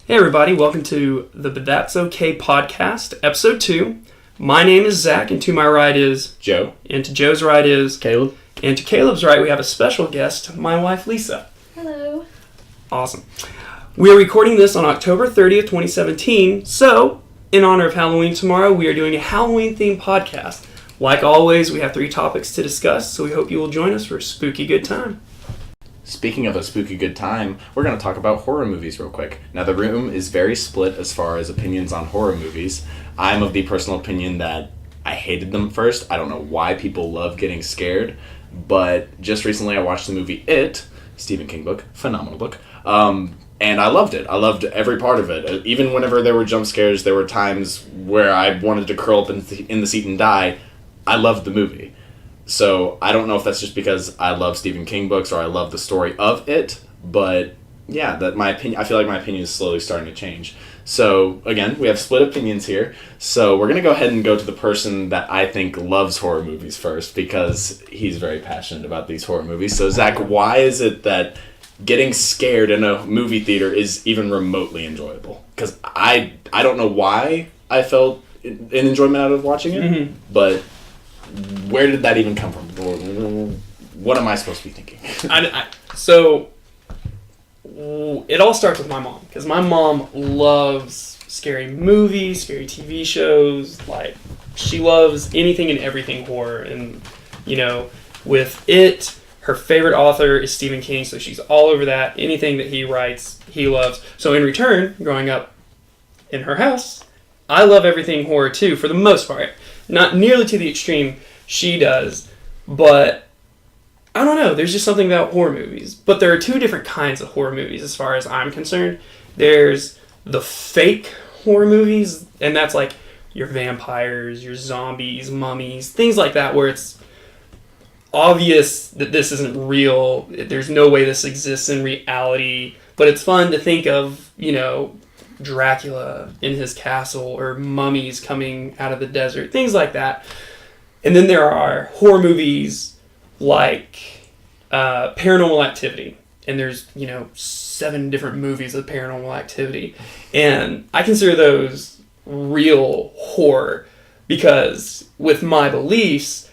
Hey everybody, welcome to the But That's Okay podcast, episode 2. My name is Zach, and to my right is Joe. And to Joe's right is Caleb. And to Caleb's right, we have a special guest, my wife Lisa. Hello. Awesome. We are recording this on October 30th, 2017, so in honor of Halloween tomorrow, we are doing a Halloween-themed podcast. Like always, we have 3 topics to discuss, so we hope you will join us for a spooky good time. Speaking of a spooky good time, we're going to talk about horror movies real quick. Now, the room is very split as far as opinions on horror movies. I'm of the personal opinion that I hated them first. I don't know why people love getting scared, but just recently I watched the movie It, Stephen King book, phenomenal book, and I loved it. I loved every part of it. Even whenever there were jump scares, there were times where I wanted to curl up in the seat and die. I loved the movie. So I don't know if that's just because I love Stephen King books or I love the story of it, but yeah, that my opinion. I feel like my opinion is slowly starting to change. So again, we have split opinions here. So we're gonna go ahead and go to the person that I think loves horror movies first because he's very passionate about these horror movies. So Zach, why is it that getting scared in a movie theater is even remotely enjoyable? Because I don't know why I felt an enjoyment out of watching it, but where did that even come from? What am I supposed to be thinking? So, it all starts with my mom, because my mom loves scary movies, scary TV shows, like, she loves anything and everything horror, and, you know, with It, her favorite author is Stephen King, so she's all over that. Anything that he writes, he loves. So in return, growing up in her house, I love everything horror too, for the most part. Not nearly to the extreme she does, but I don't know, there's just something about horror movies. But there are 2 different kinds of horror movies as far as I'm concerned. There's the fake horror movies, and that's like your vampires, your zombies, mummies, things like that, where it's obvious that this isn't real, there's no way this exists in reality, but it's fun to think of, you know, Dracula in his castle or mummies coming out of the desert, things like that. And then there are horror movies like Paranormal Activity, and there's, you know, 7 different movies of Paranormal Activity, and I consider those real horror because with my beliefs,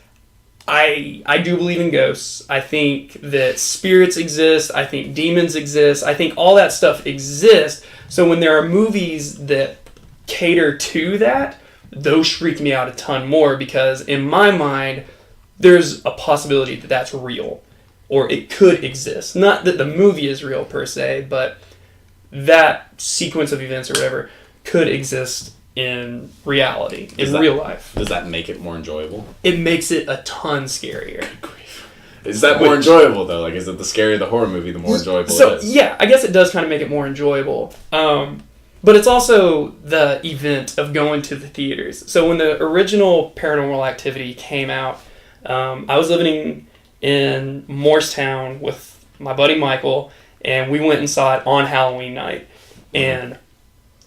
I do believe in ghosts. I think that spirits exist. I think demons exist. I think all that stuff exists. So when there are movies that cater to that, those freak me out a ton more because in my mind, there's a possibility that that's real or it could exist. Not that the movie is real per se, but that sequence of events or whatever could exist in reality, real life. Does that make it more enjoyable? It makes it a ton scarier. Is that more enjoyable though? Like, is it the scarier the horror movie, the more enjoyable it is? Yeah, I guess it does kind of make it more enjoyable. But it's also the event of going to the theaters. So when the original Paranormal Activity came out, I was living in Morristown with my buddy Michael, and we went and saw it on Halloween night, and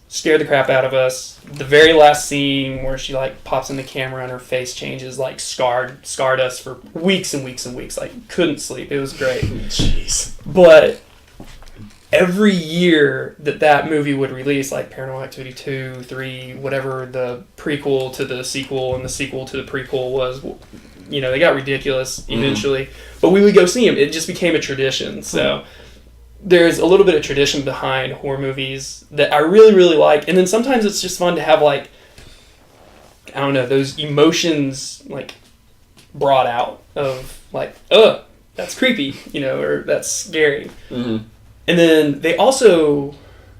scared the crap out of us. The very last scene where she like pops in the camera and her face changes like scarred us for weeks and weeks and weeks. Like couldn't sleep. It was great. Jeez. But every year that movie would release, like Paranormal Activity 2, 3, whatever the prequel to the sequel and the sequel to the prequel was, you know, they got ridiculous eventually. But we would go see them. It just became a tradition. So there's a little bit of tradition behind horror movies that I really, really like. And then sometimes it's just fun to have, like, I don't know, those emotions, like, brought out of, like, that's creepy, you know, or that's scary. And then they also,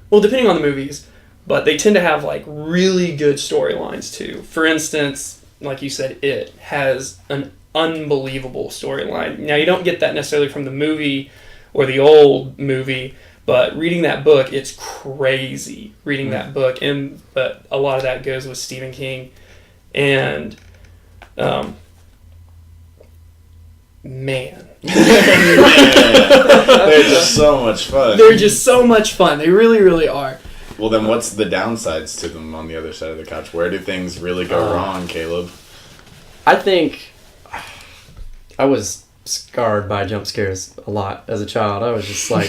well, depending on the movies, but they tend to have, like, really good storylines, too. For instance, like you said, It has an unbelievable storyline. Now, you don't get that necessarily from the movie or the old movie, but reading that book, it's crazy reading that book, but a lot of that goes with Stephen King, and man, they're just so much fun. They're just so much fun. They really, really are. Well, then what's the downsides to them on the other side of the couch? Where do things really go wrong, Caleb? I think I was scarred by jump scares a lot as a child. I was just like,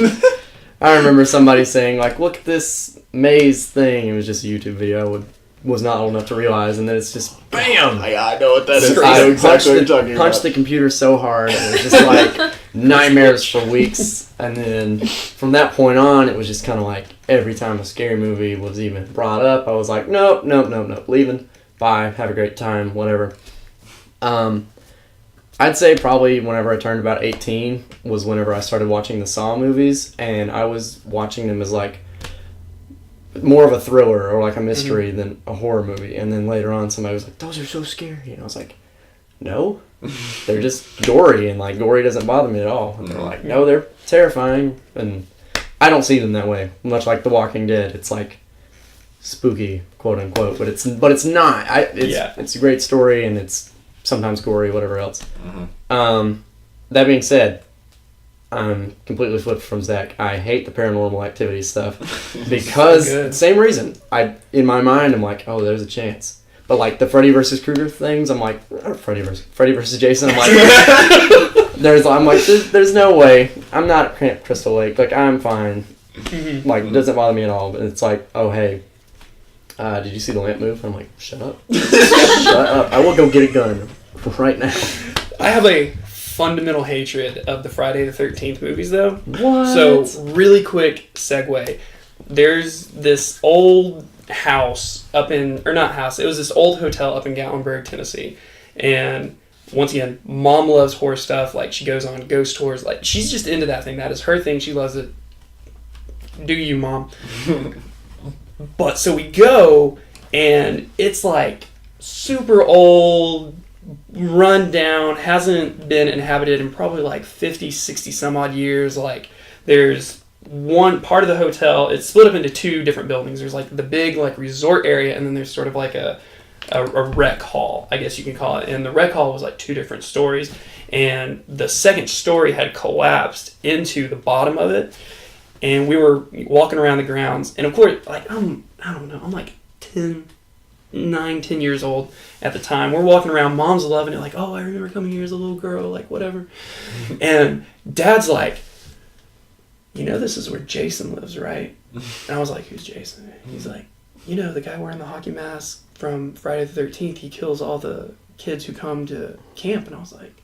I remember somebody saying, like, look at this May's thing, it was just a YouTube video. Was not old enough to realize, and then it's just BAM! I know what that is. I I know exactly what you're talking punched about. the computer so hard, and it was just like nightmares for weeks. And then from that point on, it was just kind of like every time a scary movie was even brought up, I was like, nope, leaving. Bye, have a great time, whatever. I'd say probably whenever I turned about 18 was whenever I started watching the Saw movies, and I was watching them as like more of a thriller or like a mystery than a horror movie. And then later on, somebody was like, "Those are so scary," and I was like, "No, they're just gory, and like gory doesn't bother me at all." And they're like, "No, they're terrifying," and I don't see them that way. Much like The Walking Dead, it's like spooky, quote unquote, but it's not. It's a great story, and it's sometimes gory, whatever else. That being said, I'm completely flipped from Zach. I hate the Paranormal Activity stuff because same reason. In my mind, I'm like, oh, there's a chance. But like the Freddy versus Krueger things, I'm like, Freddy versus Jason. I'm like, there's no way. I'm not at Camp Crystal Lake. Like I'm fine. Like it doesn't bother me at all. But it's like, oh hey, did you see the lamp move? I'm like, shut up, shut up. I will go get a gun right now. I have a fundamental hatred of the Friday the 13th movies, though. What? So, really quick segue. There's this old house it was this old hotel up in Gatlinburg, Tennessee. And once again, mom loves horror stuff. Like, she goes on ghost tours. Like, she's just into that thing. That is her thing. She loves it. Do you, Mom? But, so we go, and it's like super old, run down, hasn't been inhabited in probably like 50, 60 some odd years. Like there's one part of the hotel, it's split up into two different buildings. There's like the big like resort area, and then there's sort of like a rec hall, I guess you can call it. And the rec hall was like two different stories, and the second story had collapsed into the bottom of it. And we were walking around the grounds, and of course, like I'm like 10 years old at the time. We're walking around, mom's loving it, like, oh, I remember coming here as a little girl, like, whatever. And dad's like, you know, this is where Jason lives, right? And I was like, who's Jason? He's like, you know, the guy wearing the hockey mask from Friday the 13th, he kills all the kids who come to camp. And I was like,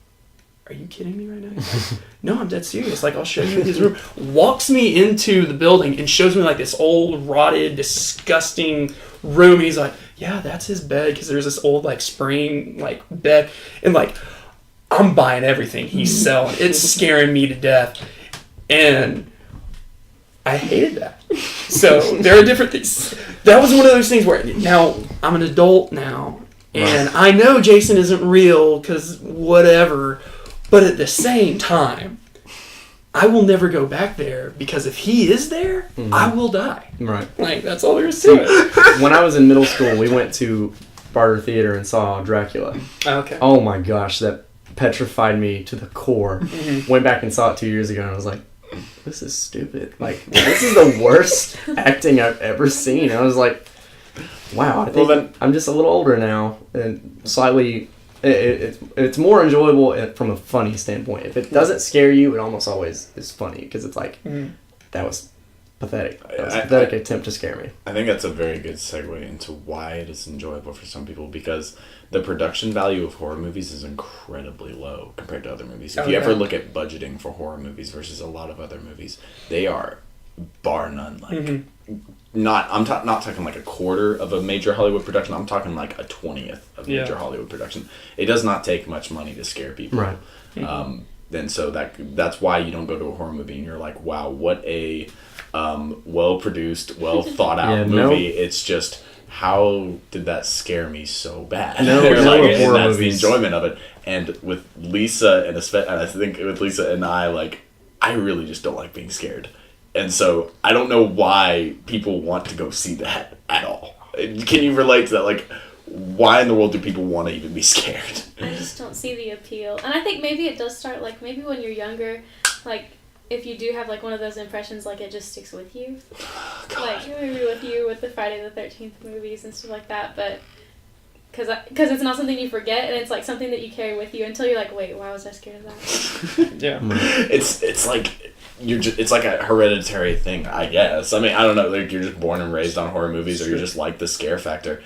are you kidding me right now? He's like, no, I'm dead serious. Like, I'll show you his room. Walks me into the building and shows me like this old, rotted, disgusting room. And he's like, yeah, that's his bed, because there's this old like spring like bed. And like, I'm buying everything he's selling. It's scaring me to death. And I hated that. So there are different things. That was one of those things where now I'm an adult now, and I know Jason isn't real because whatever. But at the same time, I will never go back there, because if he is there, I will die. Right. Like, that's all there is to it. When I was in middle school, we went to Barter Theater and saw Dracula. Okay. Oh my gosh, that petrified me to the core. Went back and saw it 2 years ago, and I was like, this is stupid. Like, this is the worst acting I've ever seen. I was like, wow, I think I'm just a little older now, and slightly... It's more enjoyable from a funny standpoint. If it doesn't scare you, it almost always is funny, because it's like, that was pathetic. That was a pathetic attempt to scare me. I think that's a very good segue into why it is enjoyable for some people, because the production value of horror movies is incredibly low compared to other movies. If you ever look at budgeting for horror movies versus a lot of other movies, they are bar none like I'm not talking like a quarter of a major Hollywood production. I'm talking like a 20th of major Hollywood production. It does not take much money to scare people. Right. And so that's why you don't go to a horror movie and you're like, wow, what a well produced, well thought out movie. It's just, how did that scare me so bad? And that's the enjoyment of it. And with Lisa and I think with Lisa and I, like, I really just don't like being scared. And so I don't know why people want to go see that at all. Can you relate to that? Like, why in the world do people want to even be scared? I just don't see the appeal. And I think maybe it does start, like, maybe when you're younger, like, if you do have, like, one of those impressions, like, it just sticks with you. Like, maybe with you with the Friday the 13th movies and stuff like that, but... Because it's not something you forget, and it's, like, something that you carry with you until you're like, wait, why was I scared of that? Yeah. It's like... it's like a hereditary thing, I guess. I mean, I don't know, like you're just born and raised on horror movies, or you're just like the scare factor.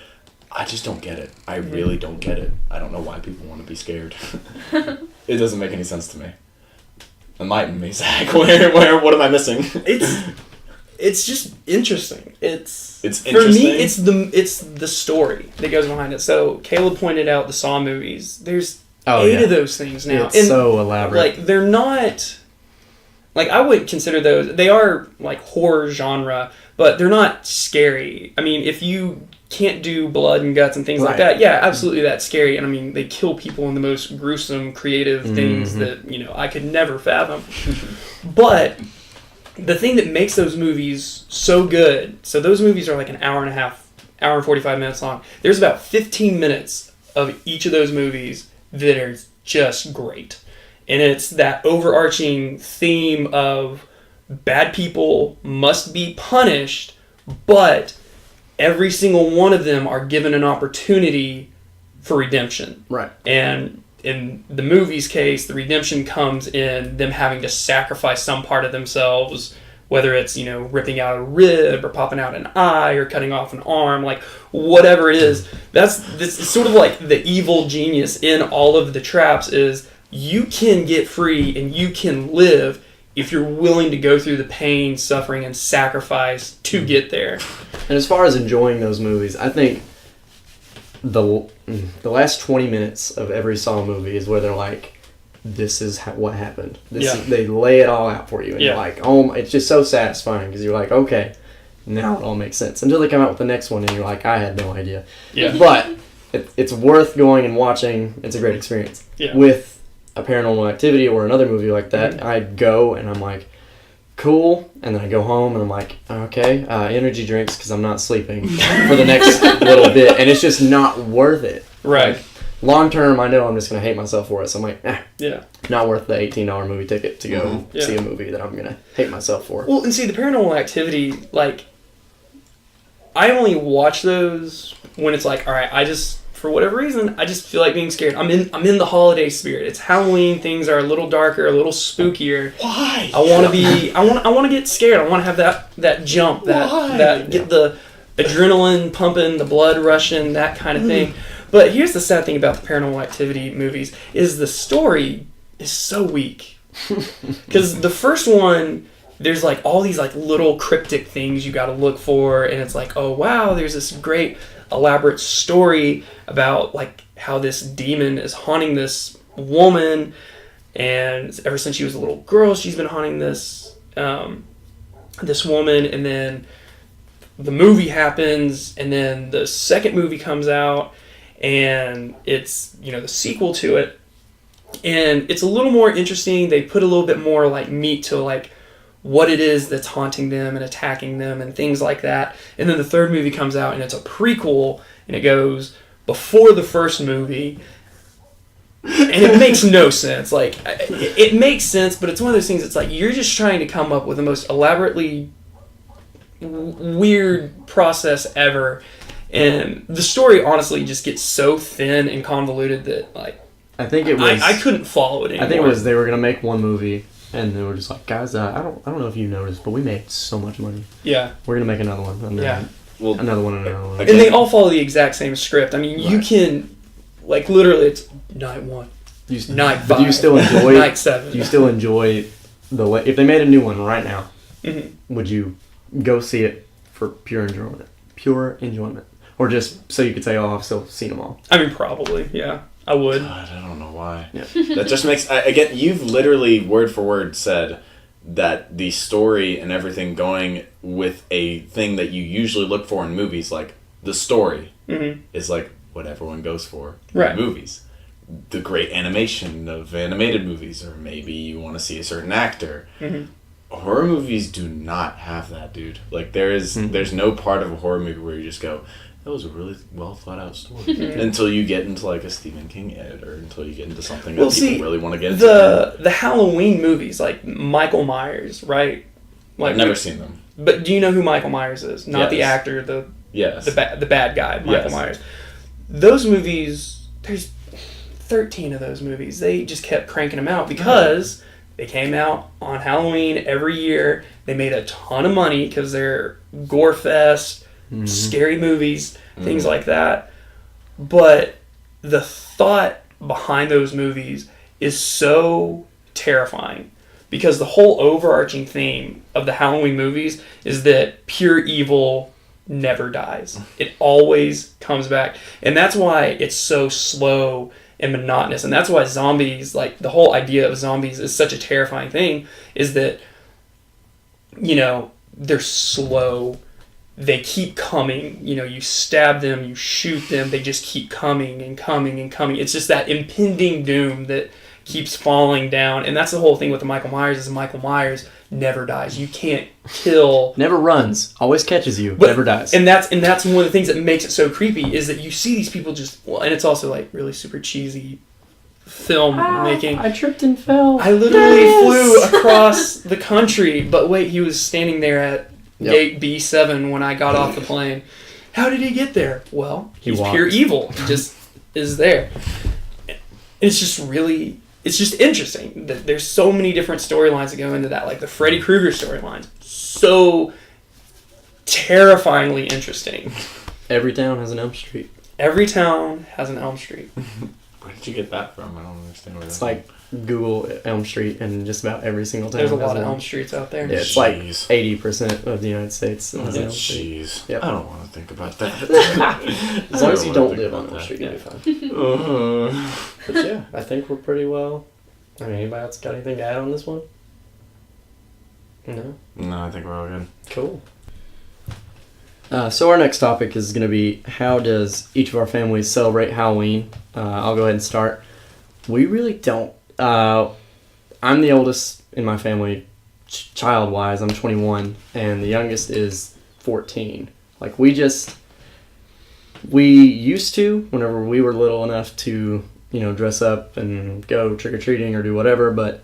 I just don't get it. I really don't get it. I don't know why people want to be scared. It doesn't make any sense to me. Enlighten me, Zach. What am I missing? It's just interesting. It's interesting. For me, it's the story that goes behind it. So Caleb pointed out the Saw movies. There's 8 of those things now. It's so elaborate. Like they're not. Like, I would consider those, they are, like, horror genre, but they're not scary. I mean, if you can't do blood and guts and things like that, yeah, absolutely, that's scary. And, I mean, they kill people in the most gruesome, creative things that, I could never fathom. But the thing that makes those movies so good, so those movies are, like, an hour and a half, hour and 45 minutes long. There's about 15 minutes of each of those movies that are just great. And it's that overarching theme of bad people must be punished, but every single one of them are given an opportunity for redemption. Right. And in the movie's case, the redemption comes in them having to sacrifice some part of themselves, whether it's, ripping out a rib or popping out an eye or cutting off an arm, like whatever it is. This is sort of like the evil genius in all of the traps is you can get free and you can live if you're willing to go through the pain, suffering, and sacrifice to get there. And as far as enjoying those movies, I think the last 20 minutes of every Saw movie is where they're like, this is what happened. They lay it all out for you. And you're like, oh, it's just so satisfying because you're like, okay, now it all makes sense. Until they come out with the next one and you're like, I had no idea. Yeah. But it's worth going and watching. It's a great experience. Yeah. With a Paranormal Activity or another movie like that, I'd go and I'm like, cool, and then I go home and I'm like, okay, energy drinks because I'm not sleeping for the next little bit, and it's just not worth it. Right. Like, long term, I know I'm just going to hate myself for it, so I'm like, yeah, not worth the $18 movie ticket to go see a movie that I'm going to hate myself for. Well, and see, the Paranormal Activity, like, I only watch those when it's like, all right, for whatever reason, I just feel like being scared. I'm in the holiday spirit. It's Halloween. Things are a little darker, a little spookier. Why? I want to get scared. I want to have that jump, get the adrenaline pumping, the blood rushing, that kind of thing. But here's the sad thing about the Paranormal Activity movies is the story is so weak. Because the first one, there's like all these like little cryptic things you got to look for, and it's like, oh wow, there's this great elaborate story about like how this demon is haunting this woman, and ever since she was a little girl she's been haunting this woman. And then the movie happens, and then the second movie comes out, and it's the sequel to it, and it's a little more interesting. They put a little bit more like meat to like what it is that's haunting them and attacking them and things like that. And then the third movie comes out, and it's a prequel, and it goes before the first movie, and it makes no sense. Like, it makes sense, but it's one of those things, it's like you're just trying to come up with the most elaborately weird process ever, and the story honestly just gets so thin and convoluted that like I think it was I couldn't follow it anymore. I think it was they were going to make one movie, and they were just like, guys, I don't know if you noticed, but we made so much money. Yeah. We're going to make another one. And then another one and another one. And they all follow the exact same script. I mean, you can, like, literally, it's night 1, night 5, do you still enjoy night 7. Do you still enjoy if they made a new one right now, mm-hmm. would you go see it for pure enjoyment? Pure enjoyment? Or just so you could say, oh, I've still seen them all? I mean, probably, yeah. I would. God, I don't know why. Yeah. That just makes... Again, you've literally, word for word, said that the story and everything going with a thing that you usually look for in movies, like the story, mm-hmm. is like what everyone goes for right. in movies. The great animation of animated movies, or maybe you want to see a certain actor. Mm-hmm. Horror movies do not have that, dude. Like, there's no part of a horror movie where you just go, that was a really well thought out story. Until you get into like a Stephen King edit, or until you get into something that people really want to get into. The Halloween movies, like Michael Myers, right? Like, I've never seen them. But do you know who Michael Myers is? Not the actor, the bad guy, Michael Myers. Those movies, there's 13 of those movies. They just kept cranking them out because They came out on Halloween every year. They made a ton of money because they're gore fest, scary movies, things like that. But the thought behind those movies is so terrifying because the whole overarching theme of the Halloween movies is that pure evil never dies. It always comes back. And that's why it's so slow and monotonous. And that's why zombies, like the whole idea of zombies is such a terrifying thing, is that, you know, they're slow. They keep coming. You know, you stab them, you shoot them, they just keep coming and coming and coming. It's just that impending doom that keeps falling down. And that's the whole thing with the Michael Myers, is Michael Myers never dies. You can't kill. Never runs. Always catches you. But, never dies. And that's one of the things that makes it so creepy, is that you see these people just, well, and it's also like really super cheesy film making. I tripped and fell. I literally flew across the country, but wait, he was standing there at gate B7 when I got off the plane. How did he get there? Well, he's pure evil. He just is there. It's just interesting that there's so many different storylines that go into that, like the Freddy Krueger storyline. So terrifyingly interesting. Every town has an Elm Street. Every town has an Elm Street. Where did you get that from? I don't understand where It's like Google Elm Street and just about every single town. There's a has lot of one. Elm Streets out there. Yeah, it's like 80% of the United States has an Elm Street. Jeez. Yep. I don't want to think about that. As long as you don't wanna live think on about Elm Street, Yeah. you'll be fine. But yeah, I think we're pretty well. I mean, anybody else got anything to add on this one? No? No, I think we're all good. Cool. So our next topic is going to be, how does each of our families celebrate Halloween? I'll go ahead and start. We really don't. I'm the oldest in my family, child-wise. I'm 21, and the youngest is 14. Like, we used to, whenever we were little enough to, you know, dress up and go trick-or-treating or do whatever, but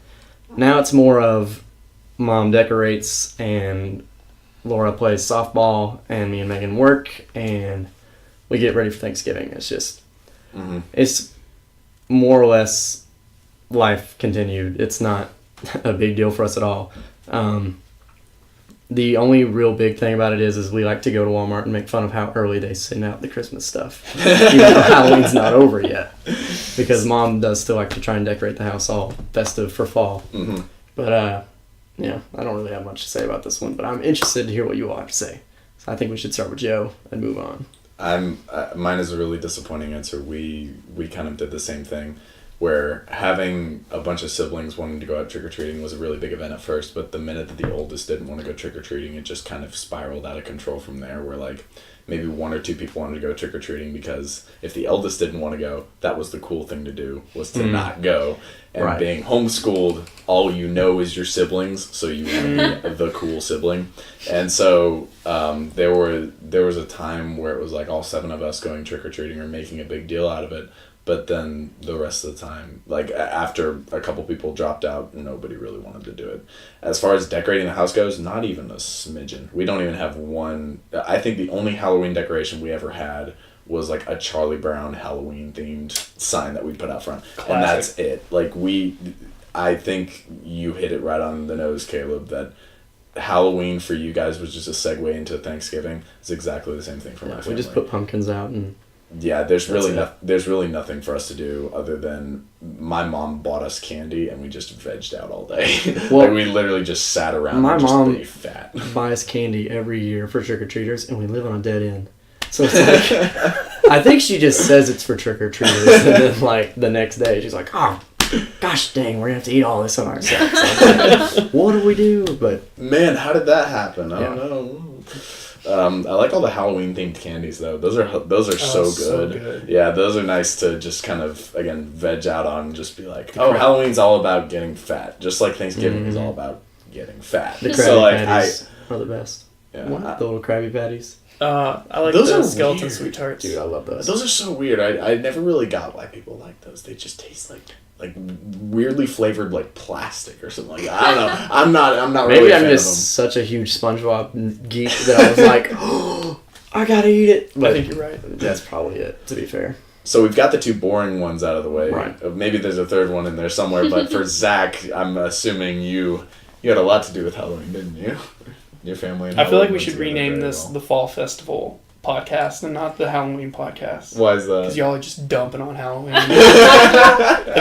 now it's more of Mom decorates and Laura plays softball and me and Megan work and we get ready for Thanksgiving. It's just, it's more or less life continued. It's not a big deal for us at all. The only real big thing about it is we like to go to Walmart and make fun of how early they send out the Christmas stuff. Even though Halloween's not over yet. Because Mom does still like to try and decorate the house all festive for fall. Mm-hmm. But, yeah, I don't really have much to say about this one, but I'm interested to hear what you all have to say. So I think we should start with Joe and move on. Mine is a really disappointing answer. We kind of did the same thing, where having a bunch of siblings wanting to go out trick-or-treating was a really big event at first, but the minute that the oldest didn't want to go trick-or-treating, it just kind of spiraled out of control from there, where like maybe one or two people wanted to go trick-or-treating because if the eldest didn't want to go, that was the cool thing to do, was to not go. And Right. being homeschooled, all you know is your siblings, so you want to be the cool sibling. And so there was a time where it was like all 7 of us going trick-or-treating or making a big deal out of it. But then the rest of the time, like after a couple people dropped out, nobody really wanted to do it. As far as decorating the house goes, not even a smidgen. We don't even have one. I think the only Halloween decoration we ever had was like a Charlie Brown Halloween themed sign that we put out front. Classic. And that's it. Like I think you hit it right on the nose, Caleb, that Halloween for you guys was just a segue into Thanksgiving. It's exactly the same thing for my family. We just put pumpkins out and... Yeah, there's really nothing for us to do other than my mom bought us candy and we just vegged out all day. Well, like we literally just sat around my and just mom ate fat. buys candy every year for trick-or-treaters, and we live on a dead end. So it's like, I think she just says it's for trick-or-treaters, and then like the next day she's like, oh, gosh dang, we're going to have to eat all this on ourselves. So like, what do we do? But Man, how did that happen? I Yeah. don't know. I like all the Halloween themed candies though. Those are so good. Yeah, those are nice to just kind of again veg out on. And just be like, Halloween's all about getting fat, just like Thanksgiving is all about getting fat. the Krabby So like Patties are the best. yeah, The little Krabby Patties. I like Those the are skeleton weird. sweet tarts. Dude, I love those. those are so weird. I never really got why people like those. They just taste like weirdly flavored like plastic or something like that. I don't know. I'm not Maybe really a I'm fan of just such a huge SpongeBob geek that I was like, oh, I gotta eat it. I But think you're right. that's probably it, to be fair. So we've got the two boring ones out of the way. Right. Maybe there's a third one in there somewhere, but for Zach, I'm assuming you had a lot to do with Halloween, didn't you? Your family and I feel like Halloween we went should together rename very this well. the Fall Festival podcast and not the Halloween podcast. Why is Because that? y'all are just dumping on Halloween. And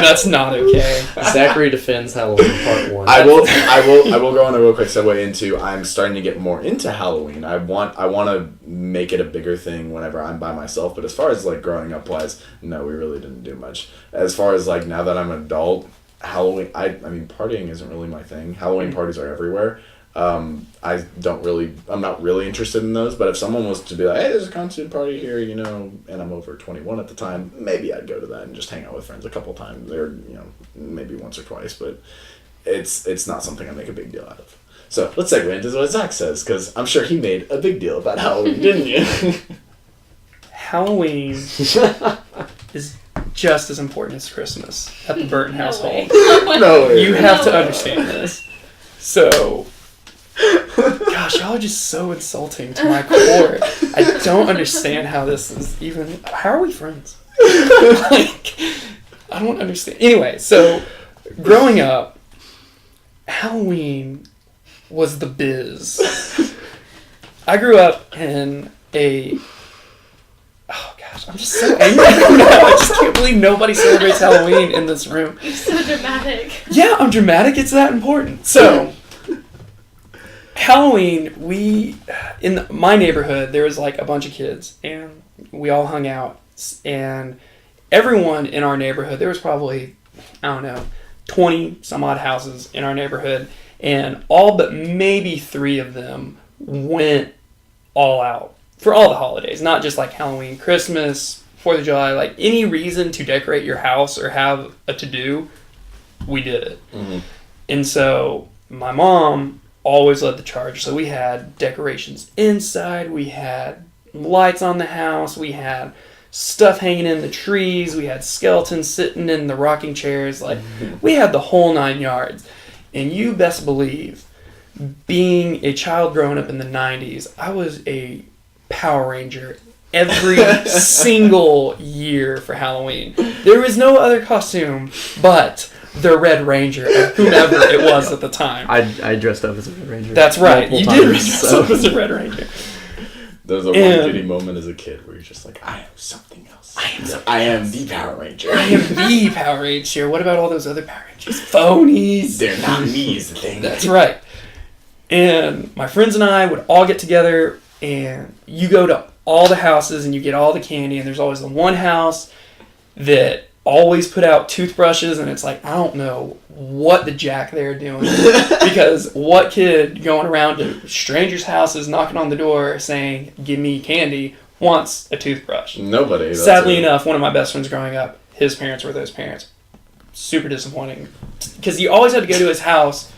that's not okay. Zachary defends Halloween Part 1. I will go on a real quick segue into I'm starting to get more into Halloween. I want to make it a bigger thing whenever I'm by myself, but as far as like growing up wise, no, we really didn't do much. As far as like now that I'm an adult, Halloween I mean partying isn't really my thing. Halloween parties are everywhere. I'm not really interested in those, but if someone was to be like, hey, there's a concert party here, and I'm over 21 at the time, maybe I'd go to that and just hang out with friends a couple times, or, maybe once or twice, but it's not something I make a big deal out of. So let's segue into what Zach says, because I'm sure he made a big deal about Halloween, didn't you? Halloween is just as important as Christmas at the Burton No household. way. No way. You have to No. understand this. So, gosh, y'all are just so insulting to my core. I don't understand how this is even. How are we friends? Like, I don't understand. Anyway, so growing up, Halloween was the biz. I grew up in a. Oh gosh, I'm just so angry right now. I just can't believe nobody celebrates Halloween in this room. You're so dramatic. Yeah, I'm dramatic. It's that important. So, Halloween, in my neighborhood, there was like a bunch of kids, and we all hung out. And everyone in our neighborhood, there was probably, 20 some odd houses in our neighborhood, and all but maybe 3 of them went all out for all the holidays, not just like Halloween, Christmas, 4th of July, like any reason to decorate your house or have a to-do, we did it. Mm-hmm. And so my mom always led the charge. So we had decorations inside, we had lights on the house, we had stuff hanging in the trees, we had skeletons sitting in the rocking chairs, like we had the whole 9 yards. And you best believe, being a child growing up in the 90s, I was a Power Ranger every single year for Halloween. There was no other costume but the Red Ranger, or whomever it was at the time. I dressed up as a Red Ranger. That's right. multiple You times, did dress up as a Red Ranger. There's a one And- giddy moment as a kid where you're just like, I am something else. I am the Power Ranger. I am the Power Ranger. What about all those other Power Rangers? Phonies. They're not me is the thing. That's right. And my friends and I would all get together, and you go to all the houses and you get all the candy, and there's always the one house that always put out toothbrushes, and it's like, I don't know what the jack they're doing, because what kid going around to strangers' houses knocking on the door saying, give me candy, wants a toothbrush? Nobody. that's Sadly it. enough, one of my best friends growing up, his parents were those parents. Super disappointing, because you always had to go to his house.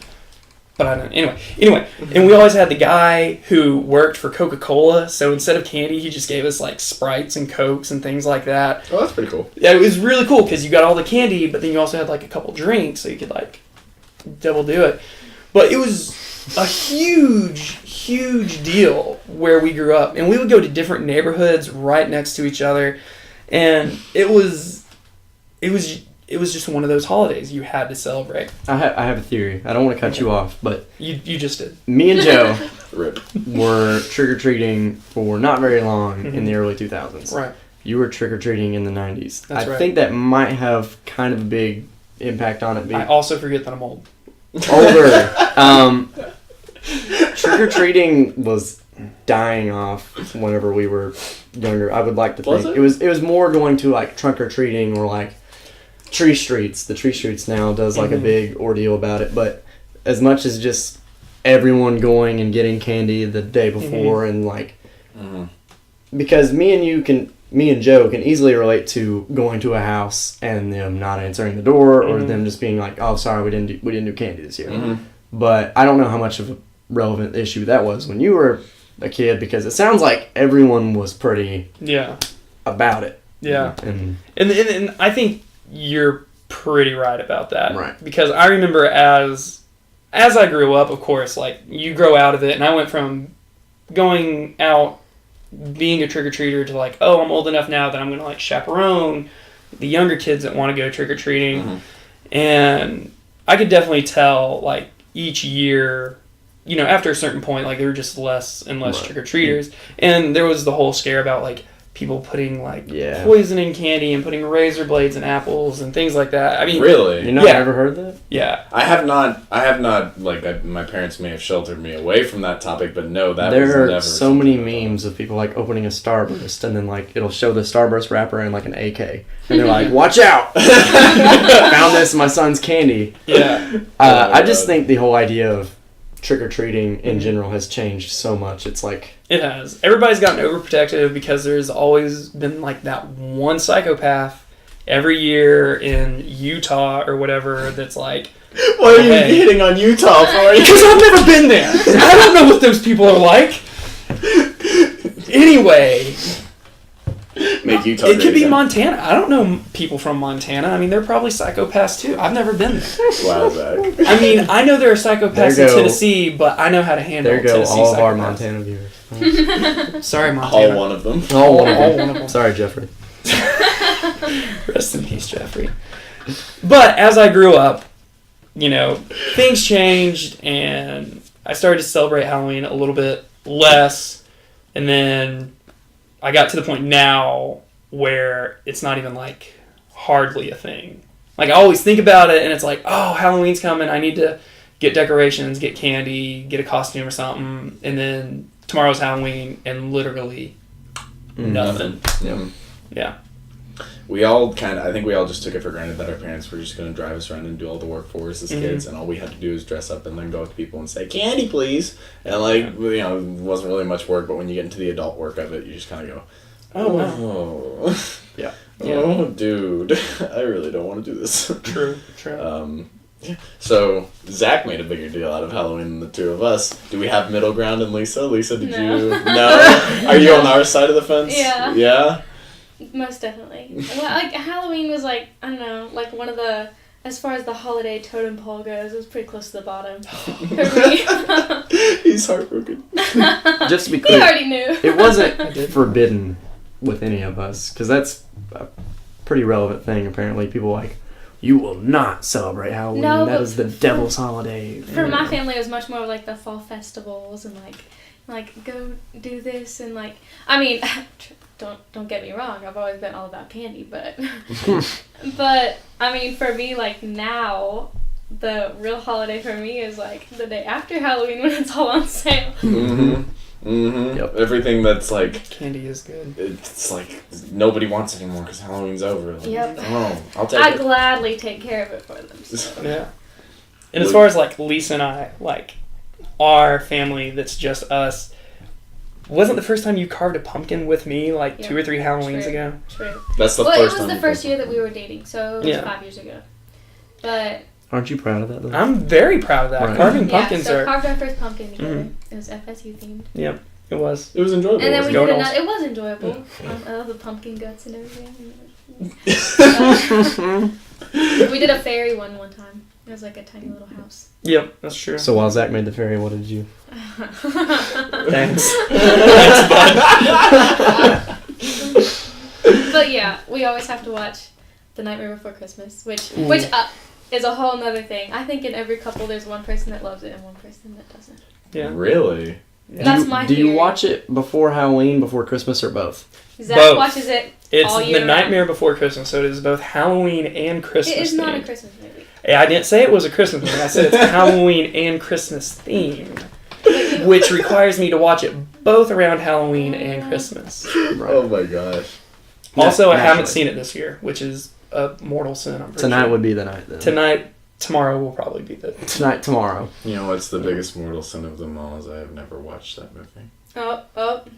But I don't. Anyway, and we always had the guy who worked for Coca-Cola. So instead of candy, he just gave us like Sprites and Cokes and things like that. Oh, that's pretty cool. Yeah, it was really cool because you got all the candy, but then you also had like a couple drinks, so you could like double do it. But it was a huge deal where we grew up, and we would go to different neighborhoods right next to each other, and it was just one of those holidays you had to celebrate. I have a theory. I don't want to cut you off, but You just did. me and Joe Rip. were trick-or-treating for not very long in the early 2000s. Right. You were trick-or-treating in the 90s. That's I right. think that might have kind of a big impact on it being I also forget that I'm old. older. Trick-or-treating was dying off whenever we were younger. I would like to Was think it? it was more going to like trunk-or-treating or like Tree Streets. The Tree Streets now does like a big ordeal about it, but as much as just everyone going and getting candy the day before and like because me and Joe can easily relate to going to a house and them not answering the door or them just being like, oh sorry, we didn't do candy this year. But I don't know how much of a relevant issue that was when you were a kid, because it sounds like everyone was pretty Yeah. about it. Yeah. And And I think you're pretty right about that. Right. Because I remember as I grew up, of course, like you grow out of it, and I went from going out being a trick-or-treater to like, oh, I'm old enough now that I'm going to like chaperone the younger kids that want to go trick-or-treating. Mm-hmm. And I could definitely tell like each year, you know, after a certain point, like there were just less and less Right. trick-or-treaters. And there was the whole scare about like people putting like Yeah. poison in candy and putting razor blades in apples and things like that. I mean, Really? You not Yeah. ever heard that? yeah. I have not. Like, my parents may have sheltered me away from that topic, but no, that was There are never. so many memes of people like opening a Starburst and then like it'll show the Starburst wrapper in like an AK and they're like, "Watch out! Found this in my son's candy." Yeah. I just think the whole idea of trick or treating in general has changed so much. It's like It has. Everybody's gotten overprotective because there's always been like that one psychopath every year in Utah or whatever that's like, Why are you Hey. hitting on Utah for? because I've never been there. I don't know what those people are like. Anyway, Make Utah. it great could be again. Montana. I don't know people from Montana. I mean, they're probably psychopaths too. I've never been there. Wow, Zach. I mean, I know there are psychopaths There in go. Tennessee, but I know how to handle there go Tennessee all of our psychopaths. Montana viewers. Sorry, Montana. All one of them. All one All of one them. of them. Sorry, Jeffrey. Rest in peace, Jeffrey. But as I grew up, you know, things changed and I started to celebrate Halloween a little bit less. And then I got to the point now where it's not even like hardly a thing. Like I always think about it and it's like, oh, Halloween's coming. I need to get decorations, get candy, get a costume or something. And then tomorrow's Halloween and literally nothing. Yeah. Yeah. We all I think we all just took it for granted that our parents were just going to drive us around and do all the work for us as Mhm. kids, and all we had to do was dress up and then go up to people and say, "Candy, please." And like, you know, it wasn't really much work, but when you get into the adult work of it, you just kind of go, Oh, wow. "Oh, Yeah. oh, dude, I really don't want to do this." True, true. So Zach made a bigger deal out of Halloween than the two of us. Do we have middle ground in Lisa? Lisa, did No. you? No. Are you on our side of the fence? Yeah. Yeah. Most definitely. Well, like Halloween was like, I don't know, like one of the, as far as the holiday totem pole goes, it was pretty close to the bottom for me. He's heartbroken. Just to be He clear, already knew. it I wasn't did. forbidden with any of us because that's a pretty relevant thing. Apparently, people like you will not celebrate Halloween. No, That but is the devil's holiday. For my family, it was much more like the fall festivals and like go do this and like, I mean, don't get me wrong, I've always been all about candy, but but I mean, for me, like now, the real holiday for me is like the day after Halloween when it's all on sale. Mm-hmm. Mm-hmm. Yep. Everything that's like, Candy is good. it's like nobody wants it anymore because Halloween's over. Like, Yep. Oh, I'll take I it. gladly take care of it for them. So. Yeah. And as far as like Lisa and I, like our family that's just us, wasn't the first time you carved a pumpkin with me like Yeah. 2 or 3 Halloweens True. ago? True. That's the Well, first it time. was the first year that we were dating, so it was Yeah. 5 years ago. But Aren't you proud of that? Though? I'm very proud of that. Right. Carving yeah, pumpkins so are. carved our first pumpkin together. Mhm. It was FSU themed. Yep, it was. It was enjoyable. And then we Go did Dolls. another. It was enjoyable. I love the pumpkin guts and everything. We did a fairy one time. It was like a tiny little house. Yep, that's true. So while Zach made the fairy, what did you? Thanks. But yeah, we always have to watch The Nightmare Before Christmas, which is a whole nother thing. I think in every couple there's one person that loves it and one person that doesn't. Yeah. Really? That's do you, my Do you theory. watch it before Halloween, before Christmas, or both? Zach Both. watches it. It's all The year Nightmare Before Christmas, so it is both Halloween and Christmas It is not a themed. Christmas movie. I didn't say it was a Christmas movie. I said it's Halloween and Christmas themed, which requires me to watch it both around Halloween and Christmas. Right. Oh my gosh. Also, I Naturally. haven't seen it this year, which is a mortal sin. I'm pretty Tonight sure. would be the night then. Tomorrow will probably be the. Tonight, tomorrow. You know what's the biggest mortal sin of them all is I have never watched that movie. Oh.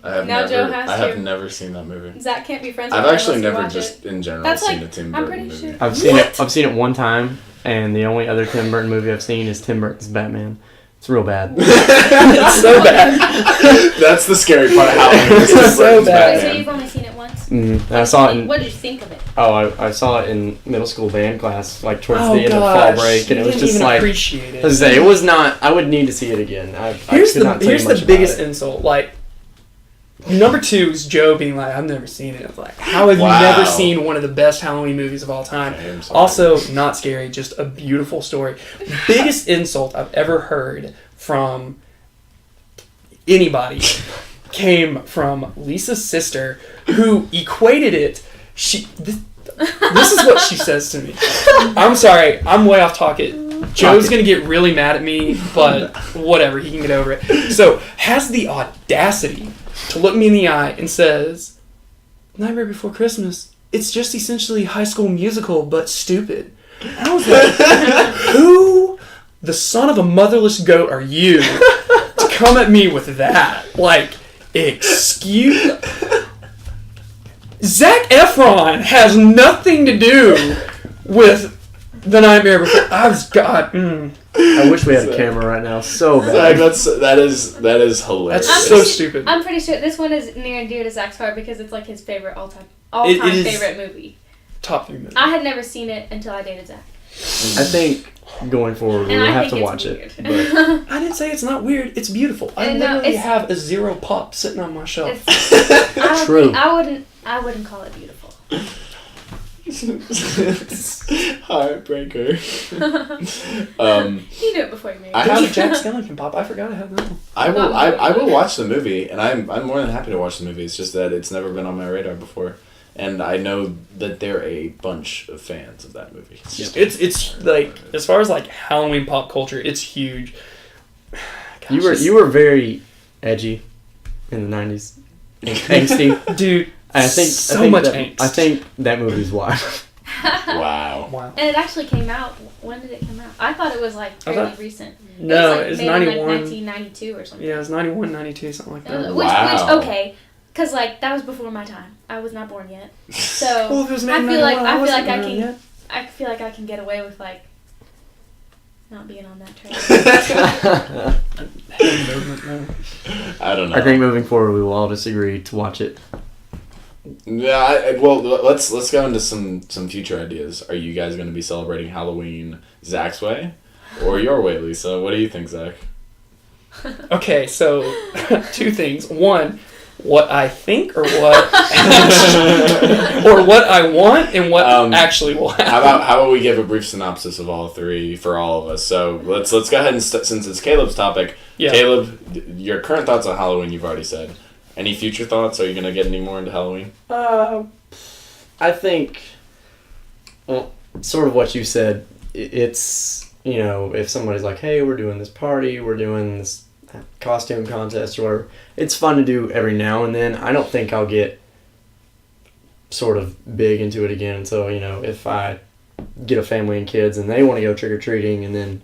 I have Now never. Joe has I have to. never seen that movie. Zach can't be friends with I've her actually unless you never watch just in general That's seen like- a Tim I'm Burton pretty movie. sure. I've seen it. I've seen it one time, and the only other Tim Burton movie I've seen is Tim Burton's Batman. It's real bad. It's so bad. That's the scary part of Halloween. is Tim It's so Burton's bad. So Batman. you've only seen it once? And I saw it in. What did you think of it? I saw it in middle school band class, like towards Oh the end of gosh, fall break, and it you was didn't just even like. appreciate I was it. gonna say, it was not. I would need to see it again. I Here's could not tell you the much about biggest it. insult. Like, number 2 is Joe being like, I've never seen it. I was like, how have Wow. you never seen one of the best Halloween movies of all time? Okay, I'm sorry. Also, not scary, just a beautiful story. Biggest insult I've ever heard from anybody came from Lisa's sister, who equated it. This is what she says to me. I'm sorry, I'm way off topic. Joe's gonna get really mad at me, but whatever, he can get over it. So, has the audacity to look me in the eye and says, Nightmare Before Christmas, it's just essentially High School Musical, but stupid. And I was like, who the son of a motherless goat are you to come at me with that? Like, excuse... Zac Efron has nothing to do with The Nightmare Before... I wish we had a camera right now so Zach, bad. that is hilarious. That's so stupid. I'm pretty sure this one is near and dear to Zach's heart because it's like his favorite all-time It is- favorite movie. Top 3 minutes. I had never seen it until I dated Zach. I think going forward we And will I have think to watch it's it. weird. But I didn't say it's not weird. It's beautiful. I No, literally it's- have a 0 pop sitting on my shelf. True. I wouldn't call it beautiful. Heartbreaker. You knew it before you married. I I have- have a Jack Skellington pop. I forgot I had that one. I will watch the movie, and I'm more than happy to watch the movie. It's just that it's never been on my radar before, and I know that there are a bunch of fans of that movie. It's just It's like, as far as like Halloween pop culture, it's huge. Gosh, you were very edgy in the 90s. Angsty. dude. I think much that, angst. I think that movie's why. wow. Wow. And it actually came out. When did it come out? I thought it was like I fairly thought- recent. No, it it's was like made in, 91. like 1992 or something. Yeah, it was 91, 92, something like that. Wow. Which okay, because like that was before my time. I was not born yet. So Well, if it was made I in feel like 91, I feel wasn't like I born can yet. I feel like I can get away with like not being on that train. Hand movement, no. I don't know. I think moving forward we will all disagree to watch it. Yeah. Well, let's go into some future ideas. Are you guys going to be celebrating Halloween Zach's way, or your way, Lisa? What do you think, Zach? Okay, so 2 things. One, what I think, or what, or what I want, and what actually will happen. How about we give a brief synopsis of all 3 for all of us? So let's go ahead and since it's Caleb's topic. Yeah. Caleb, your current thoughts on Halloween? You've already said. Any future thoughts? Are you gonna get any more into Halloween? I think, well, sort of what you said. It's, you know, if somebody's like, hey, we're doing this party, we're doing this costume contest or whatever, it's fun to do every now and then. I don't think I'll get sort of big into it again until, you know, if I get a family and kids and they want to go trick-or-treating, and then,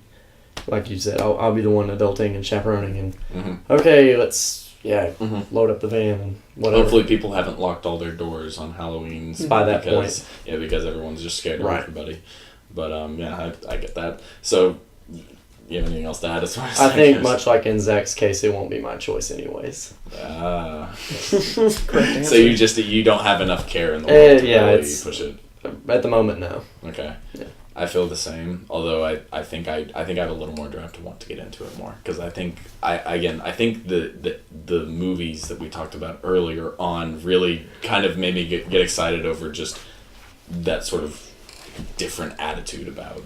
like you said, I'll be the one adulting and chaperoning and, Mm-hmm. okay, let's, Mhm. load up the van and whatever. Hopefully, people haven't locked all their doors on Halloween's By that because, yeah, because everyone's just scared of Right. everybody. But yeah, I get that. So, you have anything else to add as far as I that think goes? much like in Zach's case, it won't be my choice anyways. Correct answer. So you don't have enough care in the world to yeah, really it's- push it. At the moment, no. Okay. Yeah. I feel the same. Although I think I have a little more drive to want to get into it more because I think the movies that we talked about earlier on really kind of made me get excited over just that sort of different attitude about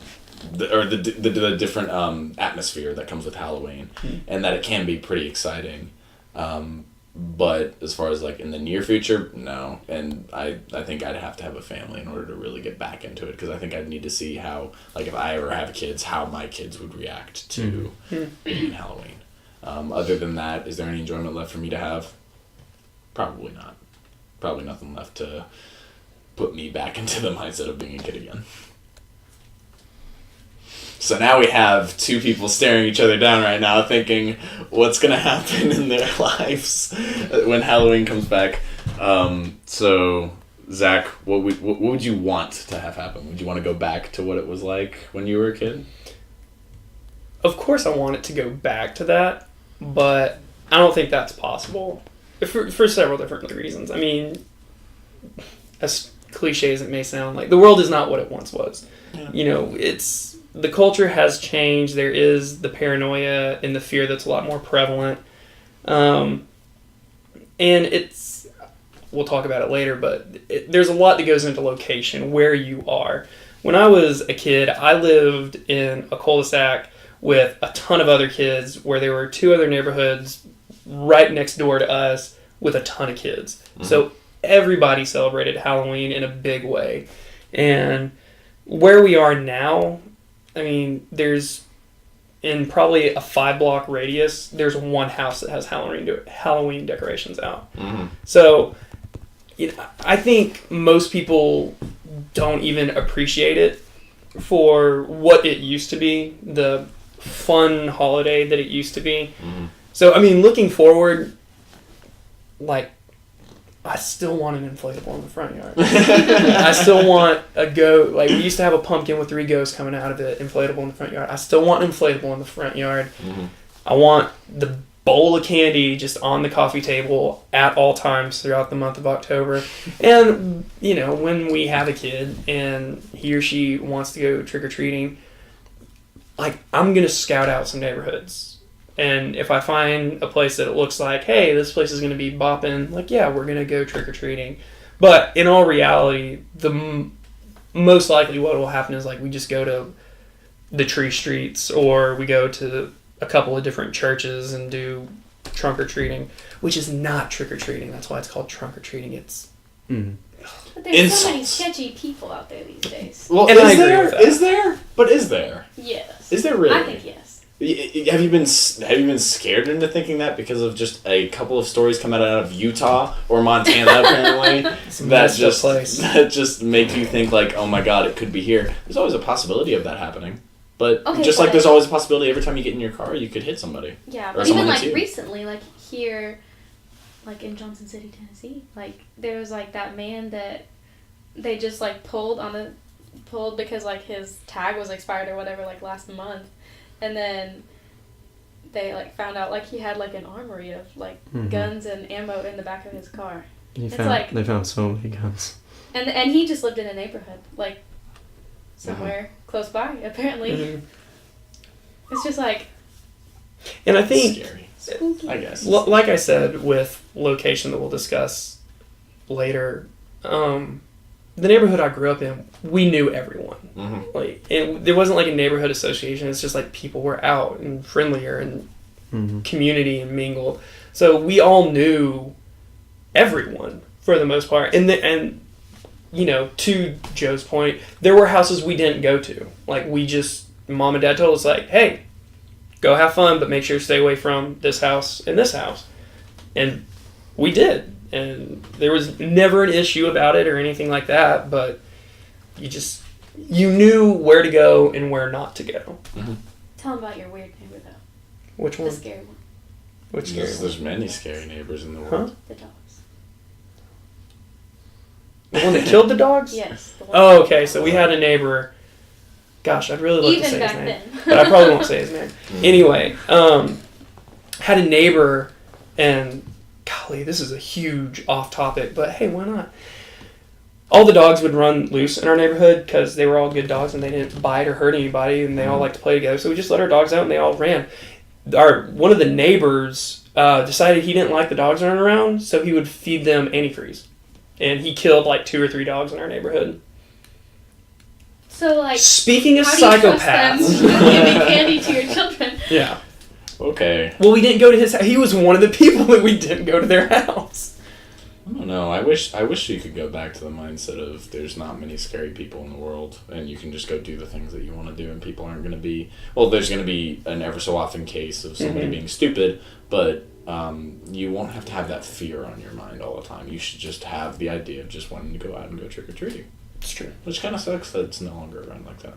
the different atmosphere that comes with Halloween, and that it can be pretty exciting. But as far as like in the near future, no. And I think I'd have to have a family in order to really get back into it because I think I'd need to see how, like if I ever have kids, how my kids would react to being Halloween. Other than that, is there any enjoyment left for me to have? Probably not. Probably nothing left to put me back into the mindset of being a kid again. So now we have 2 people staring each other down right now thinking what's going to happen in their lives when Halloween comes back. So, Zach, what would you want to have happen? Would you want to go back to what it was like when you were a kid? Of course I want it to go back to that, but I don't think that's possible for several different reasons. I mean, as cliche as it may sound, like the world is not what it once was. Yeah. You know, the culture has changed. There is the paranoia and the fear that's a lot more prevalent. and we'll talk about it later, but there's a lot that goes into location, where you are. When I was a kid, I lived in a cul-de-sac with a ton of other kids, where there were 2 other neighborhoods right next door to us with a ton of kids. Mm-hmm. So everybody celebrated Halloween in a big way. And where we are now, I mean, there's, in probably a 5-block radius, there's one house that has Halloween decorations out. Mm-hmm. So, I think most people don't even appreciate it for what it used to be, the fun holiday that it used to be. Mm-hmm. So, I mean, looking forward, like, I still want an inflatable in the front yard. I still want a goat. Like, we used to have a pumpkin with 3 ghosts coming out of it, inflatable in the front yard. I still want an inflatable in the front yard. Mm-hmm. I want the bowl of candy just on the coffee table at all times throughout the month of October. And, when we have a kid and he or she wants to go trick-or-treating, like, I'm going to scout out some neighborhoods. And if I find a place that it looks like, hey, this place is going to be bopping, like, yeah, we're going to go trick-or-treating. But in all reality, most likely what will happen is, like, we just go to the tree streets, or we go to a couple of different churches and do trunk-or-treating, which is not trick-or-treating. That's why it's called trunk-or-treating. It's... Mm. But there's so many sketchy people out there these days. Well, and I agree with that. Is there? But is there? Yes. Is there really? I think yes. Have you been scared into thinking that because of just a couple of stories coming out of Utah or Montana apparently that just make you think like, oh my god, it could be here? There's always a possibility of that happening, but like there's always a possibility every time you get in your car you could hit somebody. Yeah, but even like recently, like here, like in Johnson City, Tennessee, like there was like that man that they just like pulled because like his tag was expired or whatever like last month. And then they, like, found out, like, he had, like, an armory of, like, guns and ammo in the back of his car. They found so many guns. And he just lived in a neighborhood, like, somewhere close by, apparently. Mm-hmm. It's just, like... And I think... Scary. Spooky. I guess. Like I said, with location that we'll discuss later, the neighborhood I grew up in, we knew everyone. Mm-hmm. Like, there wasn't like a neighborhood association. It's just like people were out and friendlier and community and mingled. So we all knew everyone for the most part. And to Joe's point, there were houses we didn't go to. Like, mom and dad told us like, hey, go have fun, but make sure to stay away from this house and this house. And we did. And there was never an issue about it or anything like that, but you knew where to go and where not to go. Mm-hmm. Tell them about your weird neighbor, though. Which one? The scary one. Which scary one? There's many scary neighbors in the world. Huh? The dogs. The one that killed the dogs? Yes. Oh, okay. So we had a neighbor. Gosh, I'd really love to say his name. Then. But I probably won't say his name. Anyway, had a neighbor, and golly, this is a huge off topic, but hey, why not? All the dogs would run loose in our neighborhood because they were all good dogs and they didn't bite or hurt anybody, and they all liked to play together. So we just let our dogs out and they all ran. One of the neighbors decided he didn't like the dogs running around, so he would feed them antifreeze. And he killed like 2 or 3 dogs in our neighborhood. So, like, speaking of psychopaths, giving candy to your children. Yeah. Okay. Well, we didn't go to his house. He was one of the people that we didn't go to their house. I don't know. I wish you could go back to the mindset of there's not many scary people in the world, and you can just go do the things that you want to do, and people aren't going to be... Well, there's going to be an ever so often case of somebody being stupid, but you won't have to have that fear on your mind all the time. You should just have the idea of just wanting to go out and go trick-or-treating. It's true. Which kind of sucks that it's no longer around like that.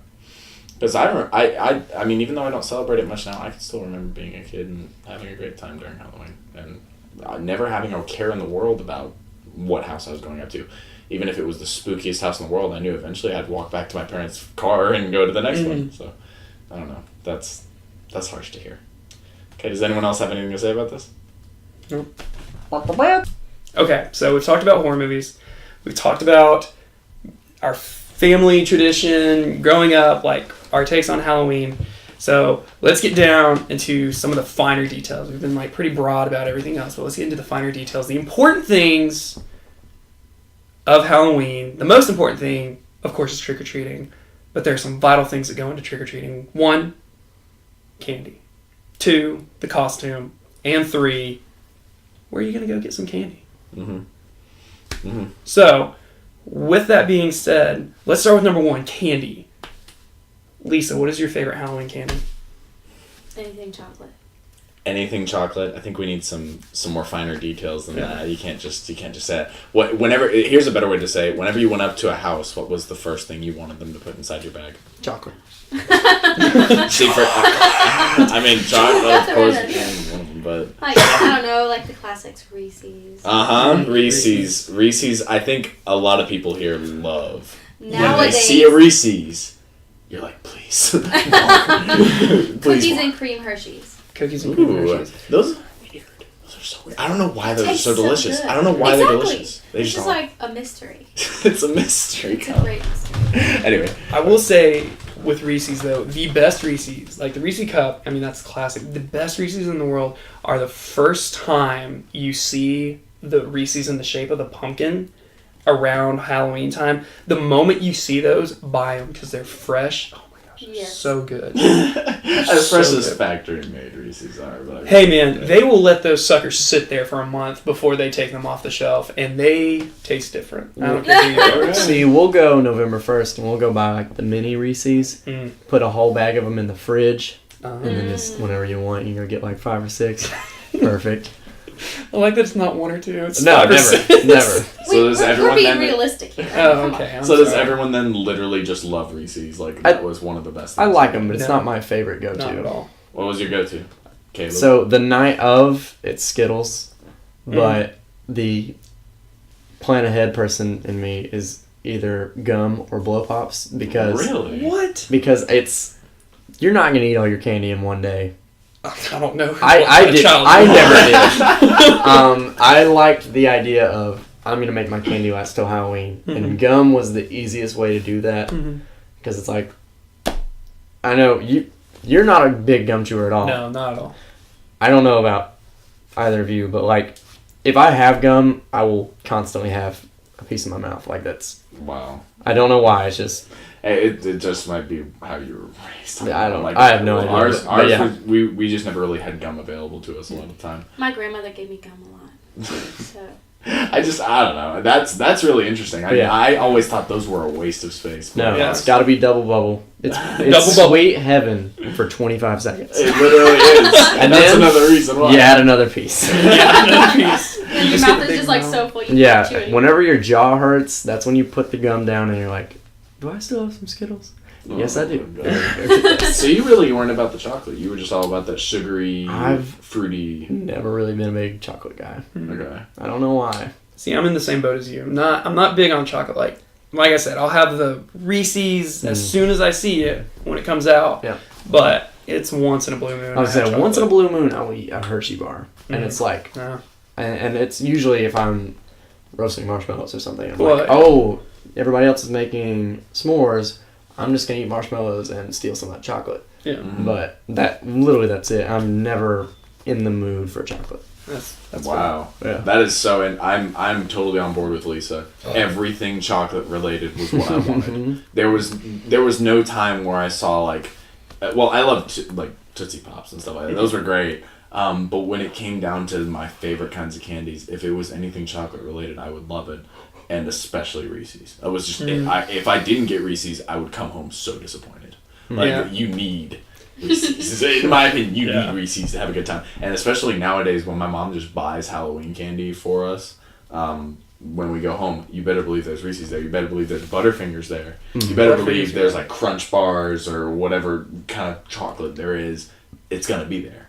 Because I mean, even though I don't celebrate it much now, I can still remember being a kid and having a great time during Halloween. And never having a care in the world about what house I was going up to. Even if it was the spookiest house in the world, I knew eventually I'd walk back to my parents' car and go to the next one. So, I don't know. That's harsh to hear. Okay, does anyone else have anything to say about this? Nope. Okay, so we've talked about horror movies. We've talked about our family tradition, growing up, like our takes on Halloween. So let's get down into some of the finer details. We've been like pretty broad about everything else, but let's get into the finer details. The important things of Halloween. The most important thing, of course, is trick-or-treating. But there are some vital things that go into trick-or-treating. 1, candy. 2, the costume. And 3, where are you going to go get some candy? So, with that being said, let's start with number 1, candy. Lisa, what is your favorite Halloween candy? Anything chocolate. Anything chocolate. I think we need some more finer details than that. You can't just say it. Whenever, here's a better way to say it. Whenever you went up to a house, what was the first thing you wanted them to put inside your bag? Chocolate. Secret. I mean, chocolate, of course, but Like, I don't know, like the classics, Reese's. Reese's. I think a lot of people here love when they Nowadays, see a Reese's. You're like, please, please. cookies and cream Hershey's. Cookies and cream Ooh, Hershey's. those are weird. Those are so weird. I don't know why those are Tastes so so delicious. good. I don't know why they're delicious. They It's just just are. like a mystery. It's a mystery. It's a great mystery. Anyway, I will say with Reese's though, the best Reese's, like the Reese cup, I mean that's classic. The best Reese's in the world are the first time you see the Reese's in the shape of the pumpkin around Halloween time. The moment you see those, buy them because they're fresh. Oh my gosh, they're Yes. so good. as fresh So as good. factory made Reese's are. But Hey man, they will let those suckers sit there for a month before they take them off the shelf, and they taste different. I don't care who you are. See, we'll go November 1st and we'll go buy like the mini Reese's, Mm. put a whole bag of them in the fridge, Um, and then just whenever you want, you go get like 5 or 6. Perfect. I like that it's not 1 or 2. It's No, 5 or never. 6. Never. So does we're everyone being then? realistic here. Oh, Come on. okay. I'm So does sorry. everyone then literally just love Reese's? Like I- that was one of the best. I things. like them, but it's No. not my favorite go-to. Not at all. What was your go-to? Caleb. So the night of, it's Skittles, but the plan ahead person in me is either gum or blow pops because really? What? it's you're not gonna eat all your candy in one day. I don't know. I what kind of did. child I you are. never did. I liked the idea of I'm gonna make my candy last till Halloween, and gum was the easiest way to do that Mhm. because it's like I know you're not a big gum chewer at all. No, not at all. I don't know about either of you, but like if I have gum, I will constantly have a piece in my mouth. Like that's Wow. I don't know why. It's just Hey, it just might be how you were raised. I don't- I have no idea, Ours, but yeah. was, we just never really had gum available to us a lot of the time. My grandmother gave me gum a lot. So I don't know. That's really interesting. Yeah. I always thought those were a waste of space. no. Yeah. It's got to be double bubble. It's Double bubble. sweet heaven for 25 seconds. It literally is. And that's then another reason why. You add another piece. Yeah, another piece. and your just get mouth the is big just like mouth. so full. You can't chew Yeah, it. whenever your jaw hurts, that's when you put the gum down and you're like, do I still have some Skittles? Yes, I do. Oh, God. So you really weren't about the chocolate. You were just all about that sugary, fruity. Never really been a big chocolate guy. Okay. I don't know why. See, I'm in the same boat as you. I'm not big on chocolate. Like I said, I'll have the Reese's as soon as I see it when it comes out. Yeah. But it's once in a blue moon. I was have saying, once in a chocolate. blue moon, I'll eat a Hershey bar. And Mhm. it's like, No. and it's usually if I'm roasting marshmallows or something. I'm Well, like, oh, everybody else is making s'mores. I'm just going to eat marshmallows and steal some of that chocolate. Yeah. Mhm. But that's it. I'm never in the mood for chocolate. That's Wow. Yeah. That is so, and I'm totally on board with Lisa. Everything chocolate related was what I wanted. There was no time where I saw like, well, I loved like Tootsie Pops and stuff like that. Those were great. But when it came down to my favorite kinds of candies, if it was anything chocolate related, I would love it, and especially Reese's. I was just if I didn't get Reese's, I would come home so disappointed. Like Yeah. you need Reese's. In my opinion, you Yeah. need Reese's to have a good time, and especially nowadays when my mom just buys Halloween candy for us. When we go home, you better believe there's Reese's there. You better believe there's Butterfingers there. You better Butterfingers, believe there's yeah. like Crunch Bars or whatever kind of chocolate there is. It's gonna be there.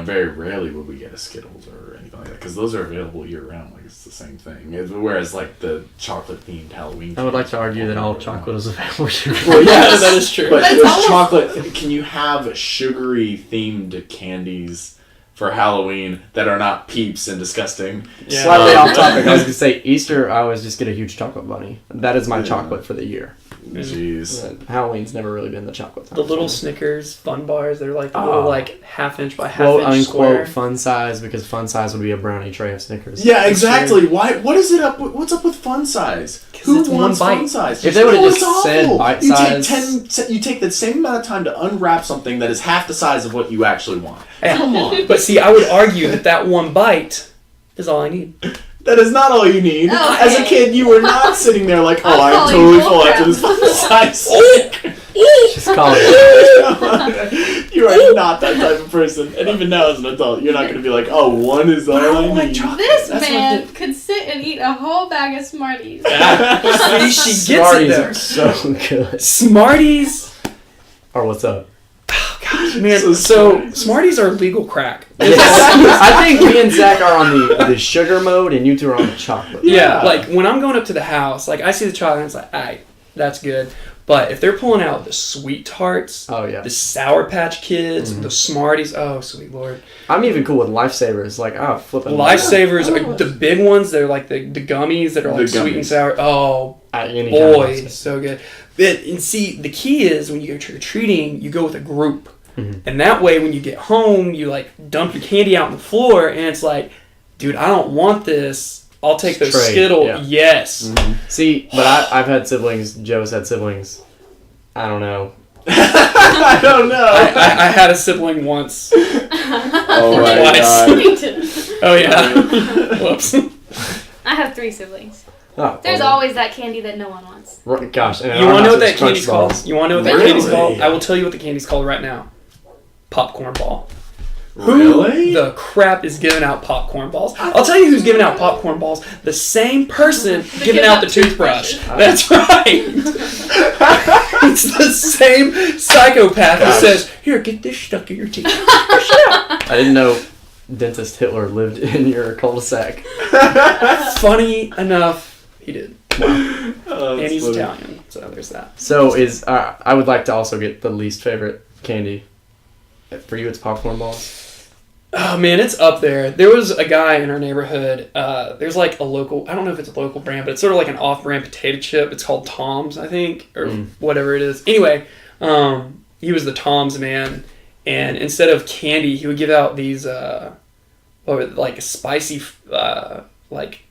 Very rarely would we get a Skittles or anything like that because those are available year round. Like it's the same thing. Whereas like the chocolate themed Halloween. I would like to candies argue that are all available. chocolate is available. Well, yes, That is true. But But it's with almost- chocolate, can you have sugary themed candies for Halloween that are not Peeps and disgusting. Yeah. Slightly off topic. I was gonna say Easter. I always just get a huge chocolate bunny. That is my chocolate for the year. Jeez. Halloween's never really been the chocolate time. The little for me. Snickers fun bars, they're like the Oh. little like half-inch by quote half-inch unquote square. fun size, because fun size would be a brownie tray of Snickers. Yeah, exactly. Why? What is it up? What's up with fun size? 'Cause Who it's one wants bite. fun size? If they would've No, just it's said awful. bite you size- you take the same amount of time to unwrap something that is half the size of what you actually want. Come on. But see, I would argue that one bite is all I need. That is not all you need. Okay. As a kid, you were not sitting there like, oh, I'm I am calling totally full bullcrap. after this fun size. Just call it. You are not that type of person. And even now as an adult, you're not going to be like, oh, one is all I need. This That's man what could sit and eat a whole bag of Smarties. See, she gets it Smarties there. are so good. Smarties. Or what's up? Man, So so Smarties are legal crack. I think me and Zach are on the sugar mode, and you two are on the chocolate. Yeah, like when I'm going up to the house, like I see the chocolate and it's like, alright, that's good. But if they're pulling out the sweet tarts, Oh yeah. the Sour Patch Kids, the Smarties, oh sweet lord. I'm even cool with Lifesavers. Like, oh, flipping. Lifesavers, are the big ones, they're like the gummies that are like The sweet and gummies. sour. Oh Any kind of boy, Lifesaver. so good. And see, the key is when you go trick-or-treating, you go with a group. Mhm. And that way, when you get home, you like dump your candy out on the floor, and it's like, dude, I don't want this. I'll take those Trade, Skittles. yeah. Yes. See, but I've had siblings. Joe's had siblings. I don't know. I don't know. I had a sibling once. Oh my Twice. god. Me too. Oh yeah. Whoops. I have 3 siblings. Oh, There's well, always that candy that no one wants. Gosh. You want to know what that candy's called? You want to know what that Really? candy's called? I will tell you what the candy's called right now. Popcorn ball. Really? Who the crap is giving out popcorn balls? I'll tell you who's giving out popcorn balls. The same person giving out the toothbrush. That's right. It's the same psychopath who says, "Here, get this stuck in your teeth." I didn't know dentist Hitler lived in your cul-de-sac. Funny enough, he did. Oh, And that's he's funny. Italian, so there's that. So I would like to also get the least favorite candy. For you, it's popcorn balls. Oh man, it's up there. There was a guy in our neighborhood. There's like a local, I don't know if it's a local brand, but it's sort of like an off-brand potato chip. It's called Tom's, I think, or whatever it is. Anyway, he was the Tom's man, and instead of candy, he would give out these, like spicy, like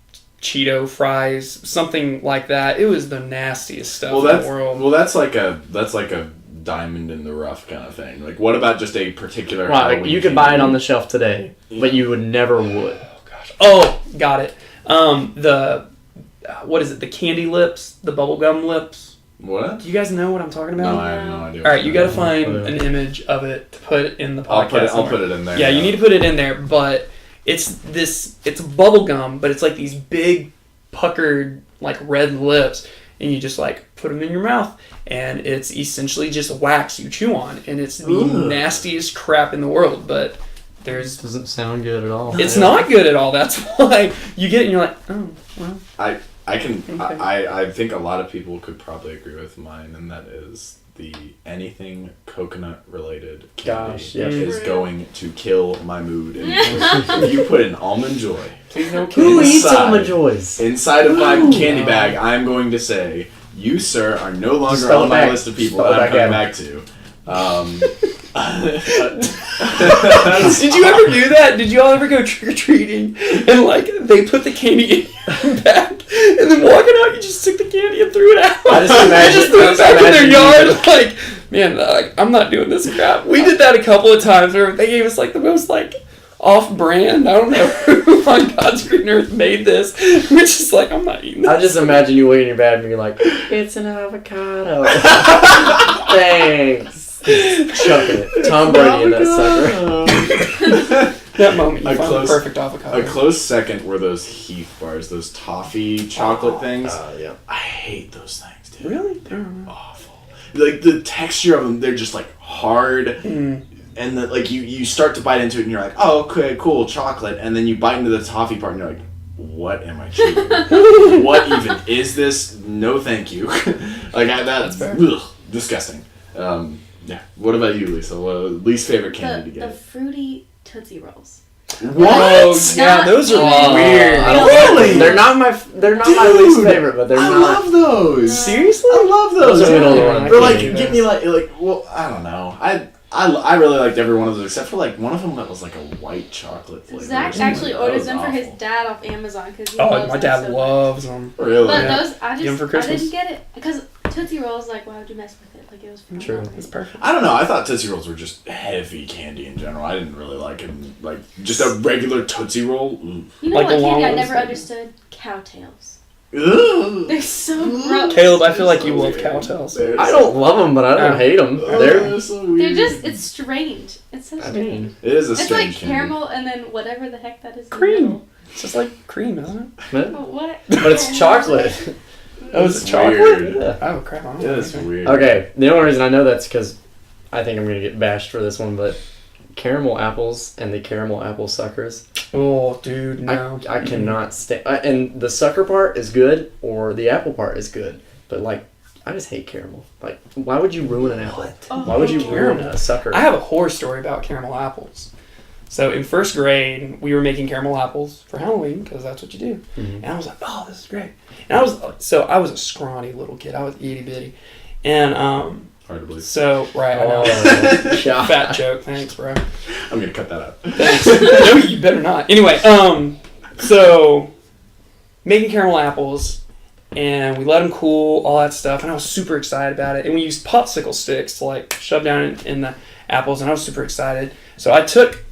Cheeto fries, something like that. It was the nastiest stuff Well, in the world. that's like a diamond in the rough kind of thing. Like, what about just a particular? Right, like Halloween you could buy it candy? on the shelf today, but you would never would. Oh, got it. What is it? The candy lips, the bubblegum lips. What? Do you guys know what I'm talking about? No, I have no idea. All right, you got to to find an image of it to put in the podcast. I'll put it in there. Yeah, you need to put it in there, but it's bubble gum, but it's like these big puckered like red lips, and you just like put them in your mouth, and it's essentially just wax you chew on, and it's the nastiest crap in the world, but there's Doesn't sound good at all. it's not good at all. That's why you get it and you're like, oh, well. I can. Okay. I think a lot of people could probably agree with mine, and that is the anything coconut related candy Gosh, yeah. is going to kill my mood. And if you put an almond joy Please no Who kidding. eats Inside. almond joys? inside of my Ooh. candy bag, I'm going to say, you, sir, are no longer spell on it my back. list of people Spell it that I'm coming back back to. Did you ever do that? Did you all ever go trick or treating and like they put the candy in your bag and then walking out you just took the candy and threw it out? I just imagine- They just threw I it just back in their imagine yard. Like, man, like, I'm not doing this crap. We did that a couple of times where they gave us like the most like off-brand. I don't know who on God's green earth made this. We're just like, I'm not eating this. I just imagine you looking in your bag and you're like, it's an avocado. Thanks. Chucking it. Tom Brady in that sucker. That moment, you A find close- the perfect avocado. A close second were those Heath bars, those toffee chocolate things. Yeah. I hate those things, dude. Really? They're awful. Like the texture of them, they're just like hard, Mm. and the, like you start to bite into it, and you're like, oh, okay, cool, chocolate, and then you bite into the toffee part, and you're like, what am I chewing? What even is this? No, thank you. Like that's fair. disgusting. Yeah. What about you, Lisa? Least favorite candy to The get? fruity Tootsie Rolls. Oh, yeah, Not those are even- weird. I don't Really? like them. They're not my Dude, least favorite, but they're I not. love those. Seriously? I love those. Those are middle of the Yeah. line. They're I like, can't do get me like, well, I don't know. I really liked every one of those except for like one of them that was like a white chocolate flavor. Zach or actually something. That orders was them for his awful. dad off Amazon because he Oh, loves my them dad so much. loves them. Really? But Yeah. those, I Get 'em for just, I Christmas? didn't get it because Tootsie Rolls, like, why would you mess with it? Like, it was for True. Halloween. It's perfect. I don't know. I thought Tootsie Rolls were just heavy candy in general. I didn't really like them. Like just a regular Tootsie Roll. You know Like what the long candy I ones never that- understood? Cowtails. Ugh. They're so gross. Caleb, I feel like you love cowtails. I don't love them, but I don't Oh. hate them. They're so weird. They're just, it's strange. It's so I strange. mean, It is a It's strange like candy. caramel and then whatever the heck that is. in the Cream. middle. It's just like cream, isn't it? But what? but it's chocolate. Oh, is it It's chocolate? weird. Yeah. Oh, crap. I don't It know. is weird. Okay, the only reason I know that's because I think I'm gonna get bashed for this one, but caramel apples and the caramel apple suckers. Oh, dude, no. I cannot stand. And the sucker part is good, or the apple part is good, but like I just hate caramel. Like, why would you ruin an apple? Why would you ruin Caramel. a sucker? I have a horror story about caramel apples. So in first grade, we were making caramel apples for Halloween because that's what you do. Mhm. And I was like, "Oh, this is great." And I was a scrawny little kid. I was itty bitty, and Hard to believe. so right, I know. Oh, God. Fat joke. Thanks, bro. I'm gonna cut that out. Thanks. No, you better not. Anyway, so making caramel apples, and we let them cool, all that stuff, and I was super excited about it. And we used popsicle sticks to like shove down in the apples, and I was super excited. So I took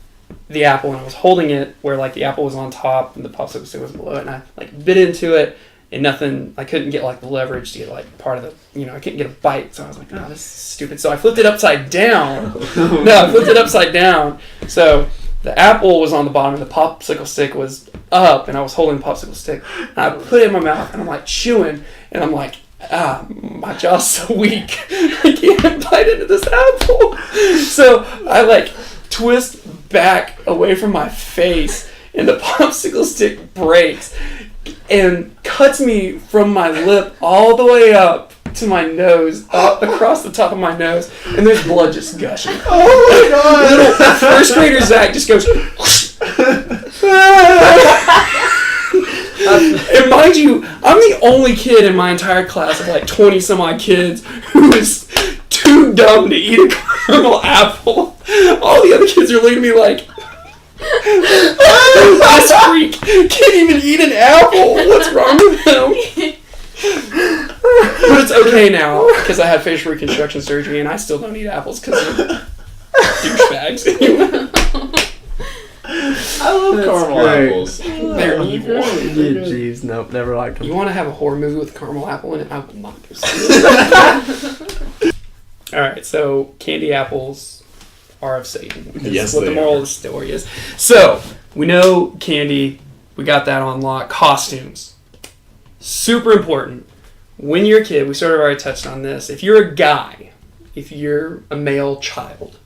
the apple and I was holding it where like the apple was on top and the popsicle stick was below it, and I like bit into it. And nothing, I couldn't get like the leverage to get like part of the, I couldn't get a bite. So I was like, oh, this is stupid. So I flipped it upside down. No, I flipped it upside down. So the apple was on the bottom and the popsicle stick was up, and I was holding the popsicle stick. And I put it in my mouth and I'm like chewing, and I'm like, my jaw's so weak. I can't bite into this apple. So I like twist back away from my face, and the popsicle stick breaks and cuts me from my lip all the way up to my nose, up across the top of my nose, and there's blood just gushing. Oh my god! Little first grader Zach just goes. And mind you, I'm the only kid in my entire class of like 20 some odd kids who is too dumb to eat a caramel apple. All the other kids are looking at me like, this freak can't even eat an apple. What's wrong with him? But it's okay now because I had facial reconstruction surgery and I still don't eat apples because of douchebags. I love That's caramel great. apples. They're evil. Jeez, nope, never liked You them. want to have a horror movie with a caramel apple in it? I will not go see it. Alright, so candy apples are of Satan. Is Yes, what the they moral are. of the story is. So, we know candy, we got that on lock. Costumes. Super important. When you're a kid, we sort of already touched on this. If you're a guy, if you're a male child,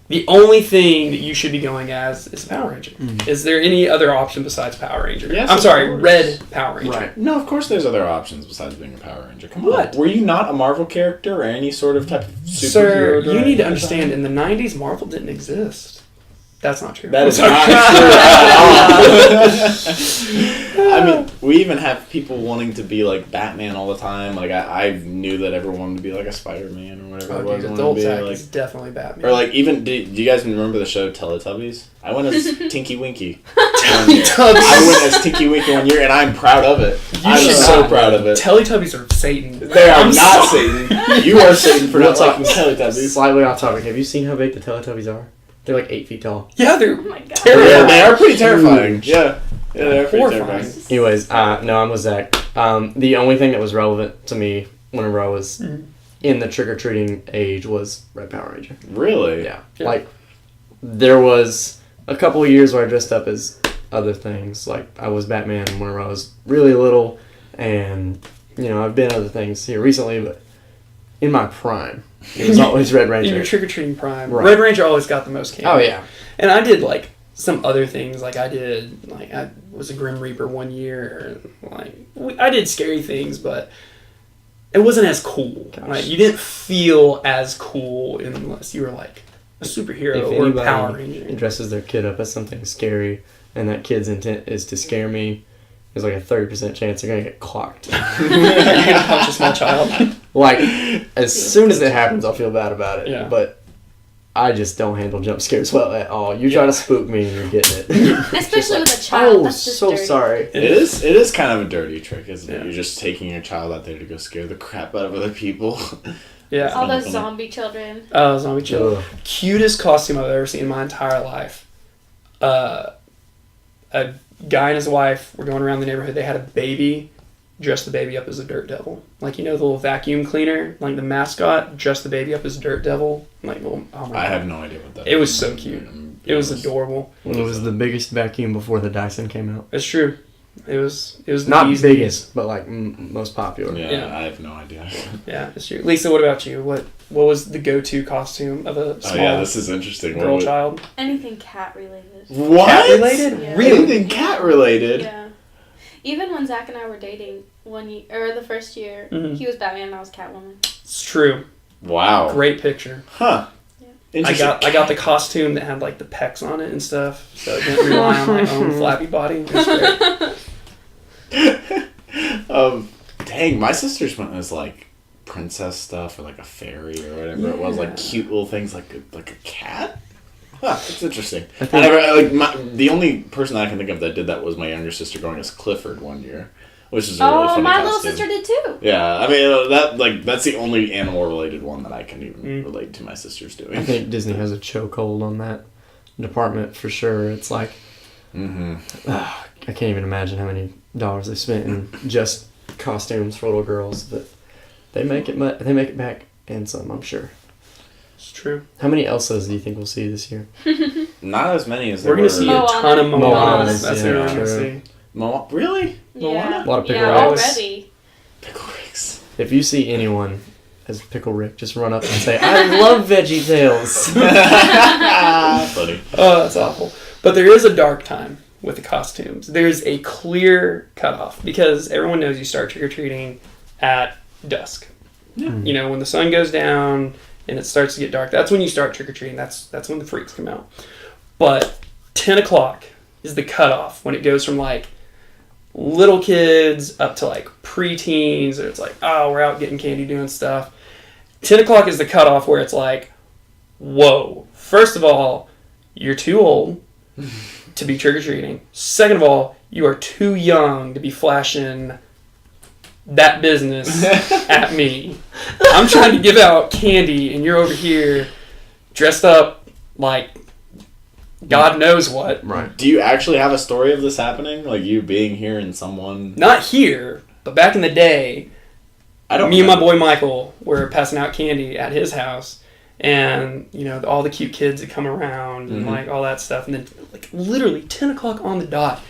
the only thing that you should be going as is a Power Ranger. Is there any other option besides Power Ranger? Yes, I'm of sorry, course. Red Power Ranger. Right. No, of course there's other options besides being a Power Ranger. Come What? on. Were you not a Marvel character or any sort of type of superhero? Sir, you during need to that understand, time? in the 90s, Marvel didn't exist. That's not true. That is I'm not sorry. true at all. I mean, we even have people wanting to be like Batman all the time. Like, I knew that everyone wanted to be like a Spider-Man or whatever Oh, it was. dude, wanted adult to be, Zach like, is definitely Batman. or like even, do you guys remember the show Teletubbies? I went as Tinky Winky. Teletubbies. I went as Tinky Winky one year, and I'm proud of it. I'm should so not. proud of it. Teletubbies are Satan. They are I'm not sorry. Satan. You are Satan for Real not talk. liking Teletubbies. Slightly off topic. Have you seen how big the Teletubbies are? They're like 8 feet tall. Yeah, they're Oh my god. terrible. Yeah, they are pretty terrifying. Yeah, they are pretty Horrifying. terrifying. Anyways, no, I'm with Zach. The only thing that was relevant to me whenever I was in the trick-or-treating age was Red Power Ranger. Really? Yeah. Yeah. Like, there was a couple of years where I dressed up as other things. Like, I was Batman whenever I was really little, and, I've been other things here recently, but in my prime, it was always Red In your Ranger. trick-or-treating prime. Right. Red Ranger always got the most candy. Oh, yeah. And I did, like, some other things. Like, I was a Grim Reaper one year. I did scary things, but it wasn't as cool. Gosh. Like, you didn't feel as cool unless you were, like, a superhero If or a Power anybody Ranger. dresses their kid up as something scary, and that kid's intent is to scare me, there's like a 30% chance they're gonna get clocked. You're gonna punch a small child. Like, as soon as it happens, I'll feel bad about it. Yeah. But I just don't handle jump scares well at all. You try to spook me and you're getting it. Especially with a child. Oh, That's just so dirty. sorry. It is kind of a dirty trick, isn't it? Yeah. You're just taking your child out there to go scare the crap out of other people. Yeah. All those zombie children. Oh, zombie chill. Ugh. Cutest costume I've ever seen in my entire life. A guy and his wife were going around the neighborhood. They had a baby, dressed the baby up as a dirt devil. Like, you know, the little vacuum cleaner, like the mascot, dressed the baby up as dirt devil. Like, oh my God. I have no idea what that It was is. so cute. I'm It was honest. adorable. It was the biggest vacuum before the Dyson came out. It's true. It was the Not bee's biggest, but like most popular. Yeah, Yeah. I have no idea. knees. Yeah, it's true. Lisa, what about you? What was the go-to costume of a Oh small yeah, this is interesting. What girl would- child? Anything cat related. What? Cat related? Yeah. Really? Anything cat related? Yeah. Even when Zach and I were dating one year, or the first year, Mhm. he was Batman and I was Catwoman. It's true. Wow. Great picture. Huh. Yeah. Interesting. I got the costume that had like the pecs on it and stuff, so I didn't rely on my own flabby body. It was great. Dang, my sister's went as like princess stuff or like a fairy or whatever it was, Yeah. like cute little things like a cat. Huh, it's interesting. I I think- never like the only person I can think of that did that was my younger sister going as Clifford one year, which is a really Oh, funny my little costume. sister did too. Yeah, I mean that's the only animal related one that I can even Mm. relate to my sister's I doing. think Disney has a chokehold on that department for sure. It's like, Mm-hmm. I can't even imagine how many dollars they spent in just costumes for little girls, but they make it back and some, I'm sure. It's true. How many Elsas do you think we'll see this year? Not as many as We're there gonna see were. a ton of Moanas. Moanas, That's yeah, what we're gonna true. see. Really? Yeah. A lot of Pickle yeah, Ricks. already. Pickle Ricks. If you see anyone as Pickle Rick, just run up and say, I love Veggie Tales. Funny. Oh, that's awful. But there is a dark time with the costumes. There's a clear cutoff because everyone knows you start trick or treating at dusk. Yeah. You know, when the sun goes down and it starts to get dark, that's when you start trick or treating. That's when the freaks come out. But 10 o'clock is the cutoff when it goes from like little kids up to like preteens, or it's like, oh, we're out getting candy, doing stuff. 10 o'clock is the cutoff where it's like, whoa, first of all, you're too old to be trick-or-treating. Second of all, you are too young to be flashing that business at me. I'm trying to give out candy, and you're over here dressed up like God knows what. Right. Do you actually have a story of this happening? Like you being here and someone? Not here, but back in the day, I don't. me and my remember. boy Michael were passing out candy at his house, and you know all the cute kids that come around and Mhm. like all that stuff, and then like literally 10 o'clock on the dot,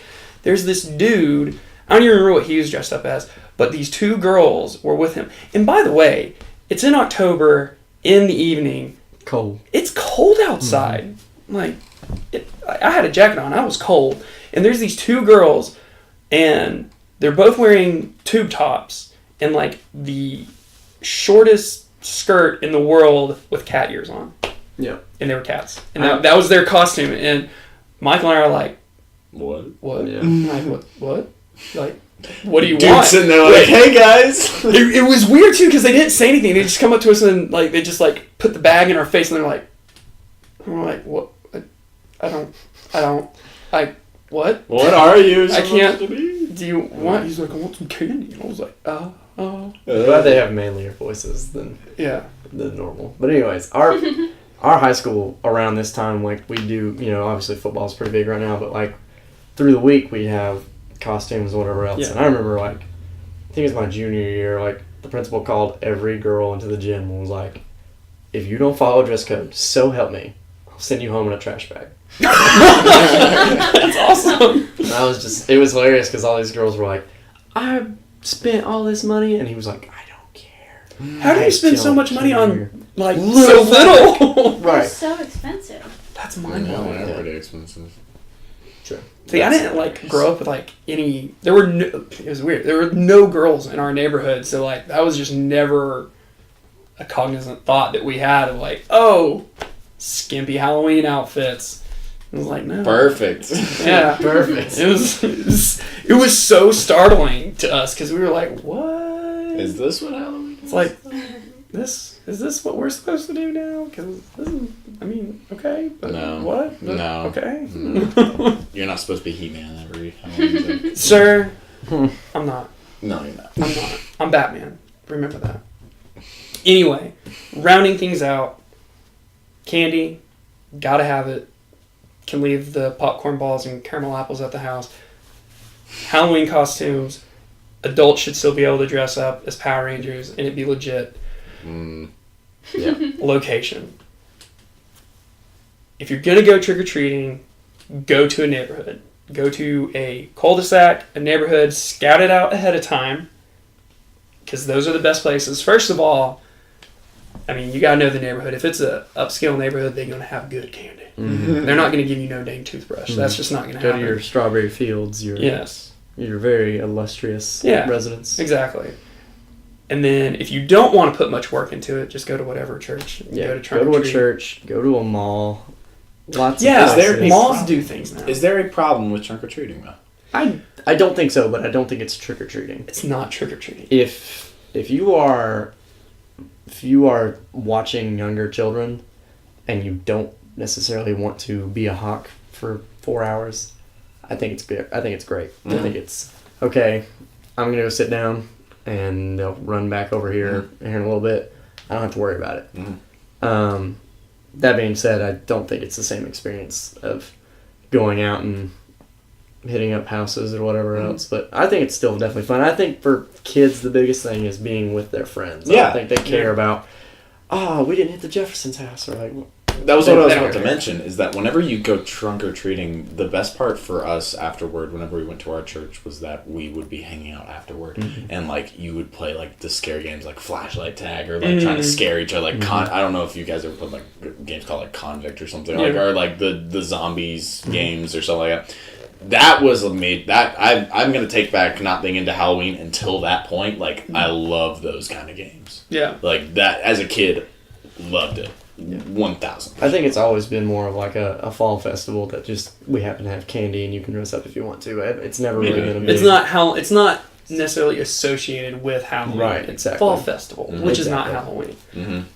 there's this dude. I don't even remember what he was dressed up as, but these two girls were with him. And by the way, it's in October in the evening. Cold. It's cold outside. Like, I had a jacket on. I was cold. And there's these two girls, and they're both wearing tube tops and, like, the shortest skirt in the world with cat ears on. Yeah. And they were cats. And that was their costume. And Michael and I are like, What? what? Yeah. Like, what? Like, what do you Dude want? sitting there like, hey guys. It was weird too because they didn't say anything. They just come up to us and like they just like put the bag in our face and they're like, we're like, what? I don't. What? What are you? I can't- supposed to be? Do you want? He's like, I want some candy. And I was like, oh. I'm glad they have manlier voices than Yeah. normal. But anyways, our high school around this time, like we do, you know, obviously football's pretty big right now, but like through the week we have costumes and whatever else. Yeah. And I remember like, I think it was my junior year, like the principal called every girl into the gym and was like, if you don't follow dress code, so help me, I'll send you home in a trash bag. That's awesome. And I was just, it was hilarious because all these girls were like, I spent all this money, and he was like, I don't care. How do you I spend so don't much money care." on like so Little- little? They're Right. so expensive. That's I mind know, blowing. they're pretty expensive. See, I didn't like grow up with like any. There were no. It was weird. There were no girls in our neighborhood, so like that was just never a cognizant thought that we had of like, oh, skimpy Halloween outfits. I was like, no. Perfect. Yeah, Perfect. It was so startling to us because we were like, what? Is this what Halloween is? It's like, is this what we're supposed to do now? Because okay, but No. what? But, No. Okay. No. You're not supposed to be He-Man every Halloween. Sir, I'm not. No, you're not. I'm not. I'm Batman. Remember that. Anyway, rounding things out, candy, gotta have it. Can leave the popcorn balls and caramel apples at the house. Halloween costumes, adults should still be able to dress up as Power Rangers and it be legit. Yeah. Location. If you're gonna go trick-or-treating, go to a neighborhood. Go to a cul-de-sac, a neighborhood, scout it out ahead of time, because those are the best places. First of all, you gotta know the neighborhood. If it's a upscale neighborhood, they're gonna have good candy. They're not gonna give you no dang toothbrush. That's just not gonna Go happen. to your strawberry fields. Yes, Your very illustrious residents. exactly. And then if you don't want to put much work into it, just go to whatever church. Yeah. Go to Go to a trunk-or-treat. church. Go to a mall. Lots Yeah, of places. malls do things now. Is there a problem with trick-or-treating, though? I don't think so, but I don't think it's trick or treating. It's not trick-or-treating. If you are watching younger children and you don't necessarily want to be a hawk for 4 hours, I think it's good. I think it's great. I think it's okay. I'm gonna go sit down and they'll run back over here in a little bit. I don't have to worry about it. That being said, I don't think it's the same experience of going out and hitting up houses or whatever else, but I think it's still definitely fun. I think for kids the biggest thing is being with their friends. I don't think they care about, we didn't hit the Jefferson's house, or like, That was what I was They about don't to care. mention, is that whenever you go trunk-or-treating, the best part for us afterward, whenever we went to our church, was that we would be hanging out afterward, and, like, you would play, like, the scary games, like flashlight tag, or, like, trying to scare each other, like, I don't know if you guys ever played, like, games called, like, Convict or something, like, or, like, the zombies games or something like that. That was I'm gonna take back not being into Halloween until that point. Like, I love those kind of games. Yeah. Like, that, as a kid, loved it. 1,000. I think it's always been more of like a fall festival that just we happen to have candy and you can dress up if you want to. It's never really been a big. It's not necessarily associated with Halloween. Right, It's exactly. fall festival, which is not Exactly. Halloween.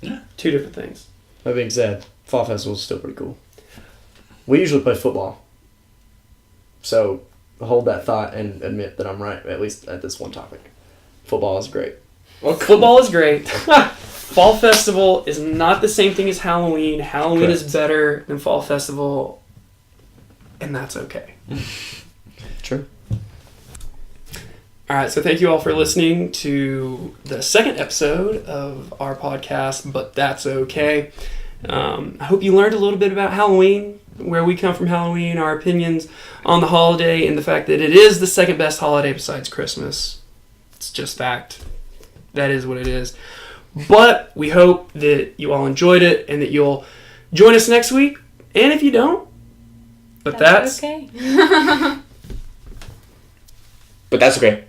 Yeah. Two different things. That being said, fall festival is still pretty cool. We usually play football, so hold that thought and admit that I'm right, at least at this one topic. Football is great. Well, football is great. Fall festival is not the same thing as Halloween. Halloween is Correct. better than fall festival, and that's okay. True. All right, so thank you all for listening to the second episode of our podcast, But That's Okay. I hope you learned a little bit about Halloween, where we come from Halloween, our opinions on the holiday, and the fact that it is the second best holiday besides Christmas. It's just fact. That is what it is. But we hope that you all enjoyed it and that you'll join us next week. And if you don't, but that's okay. But that's okay.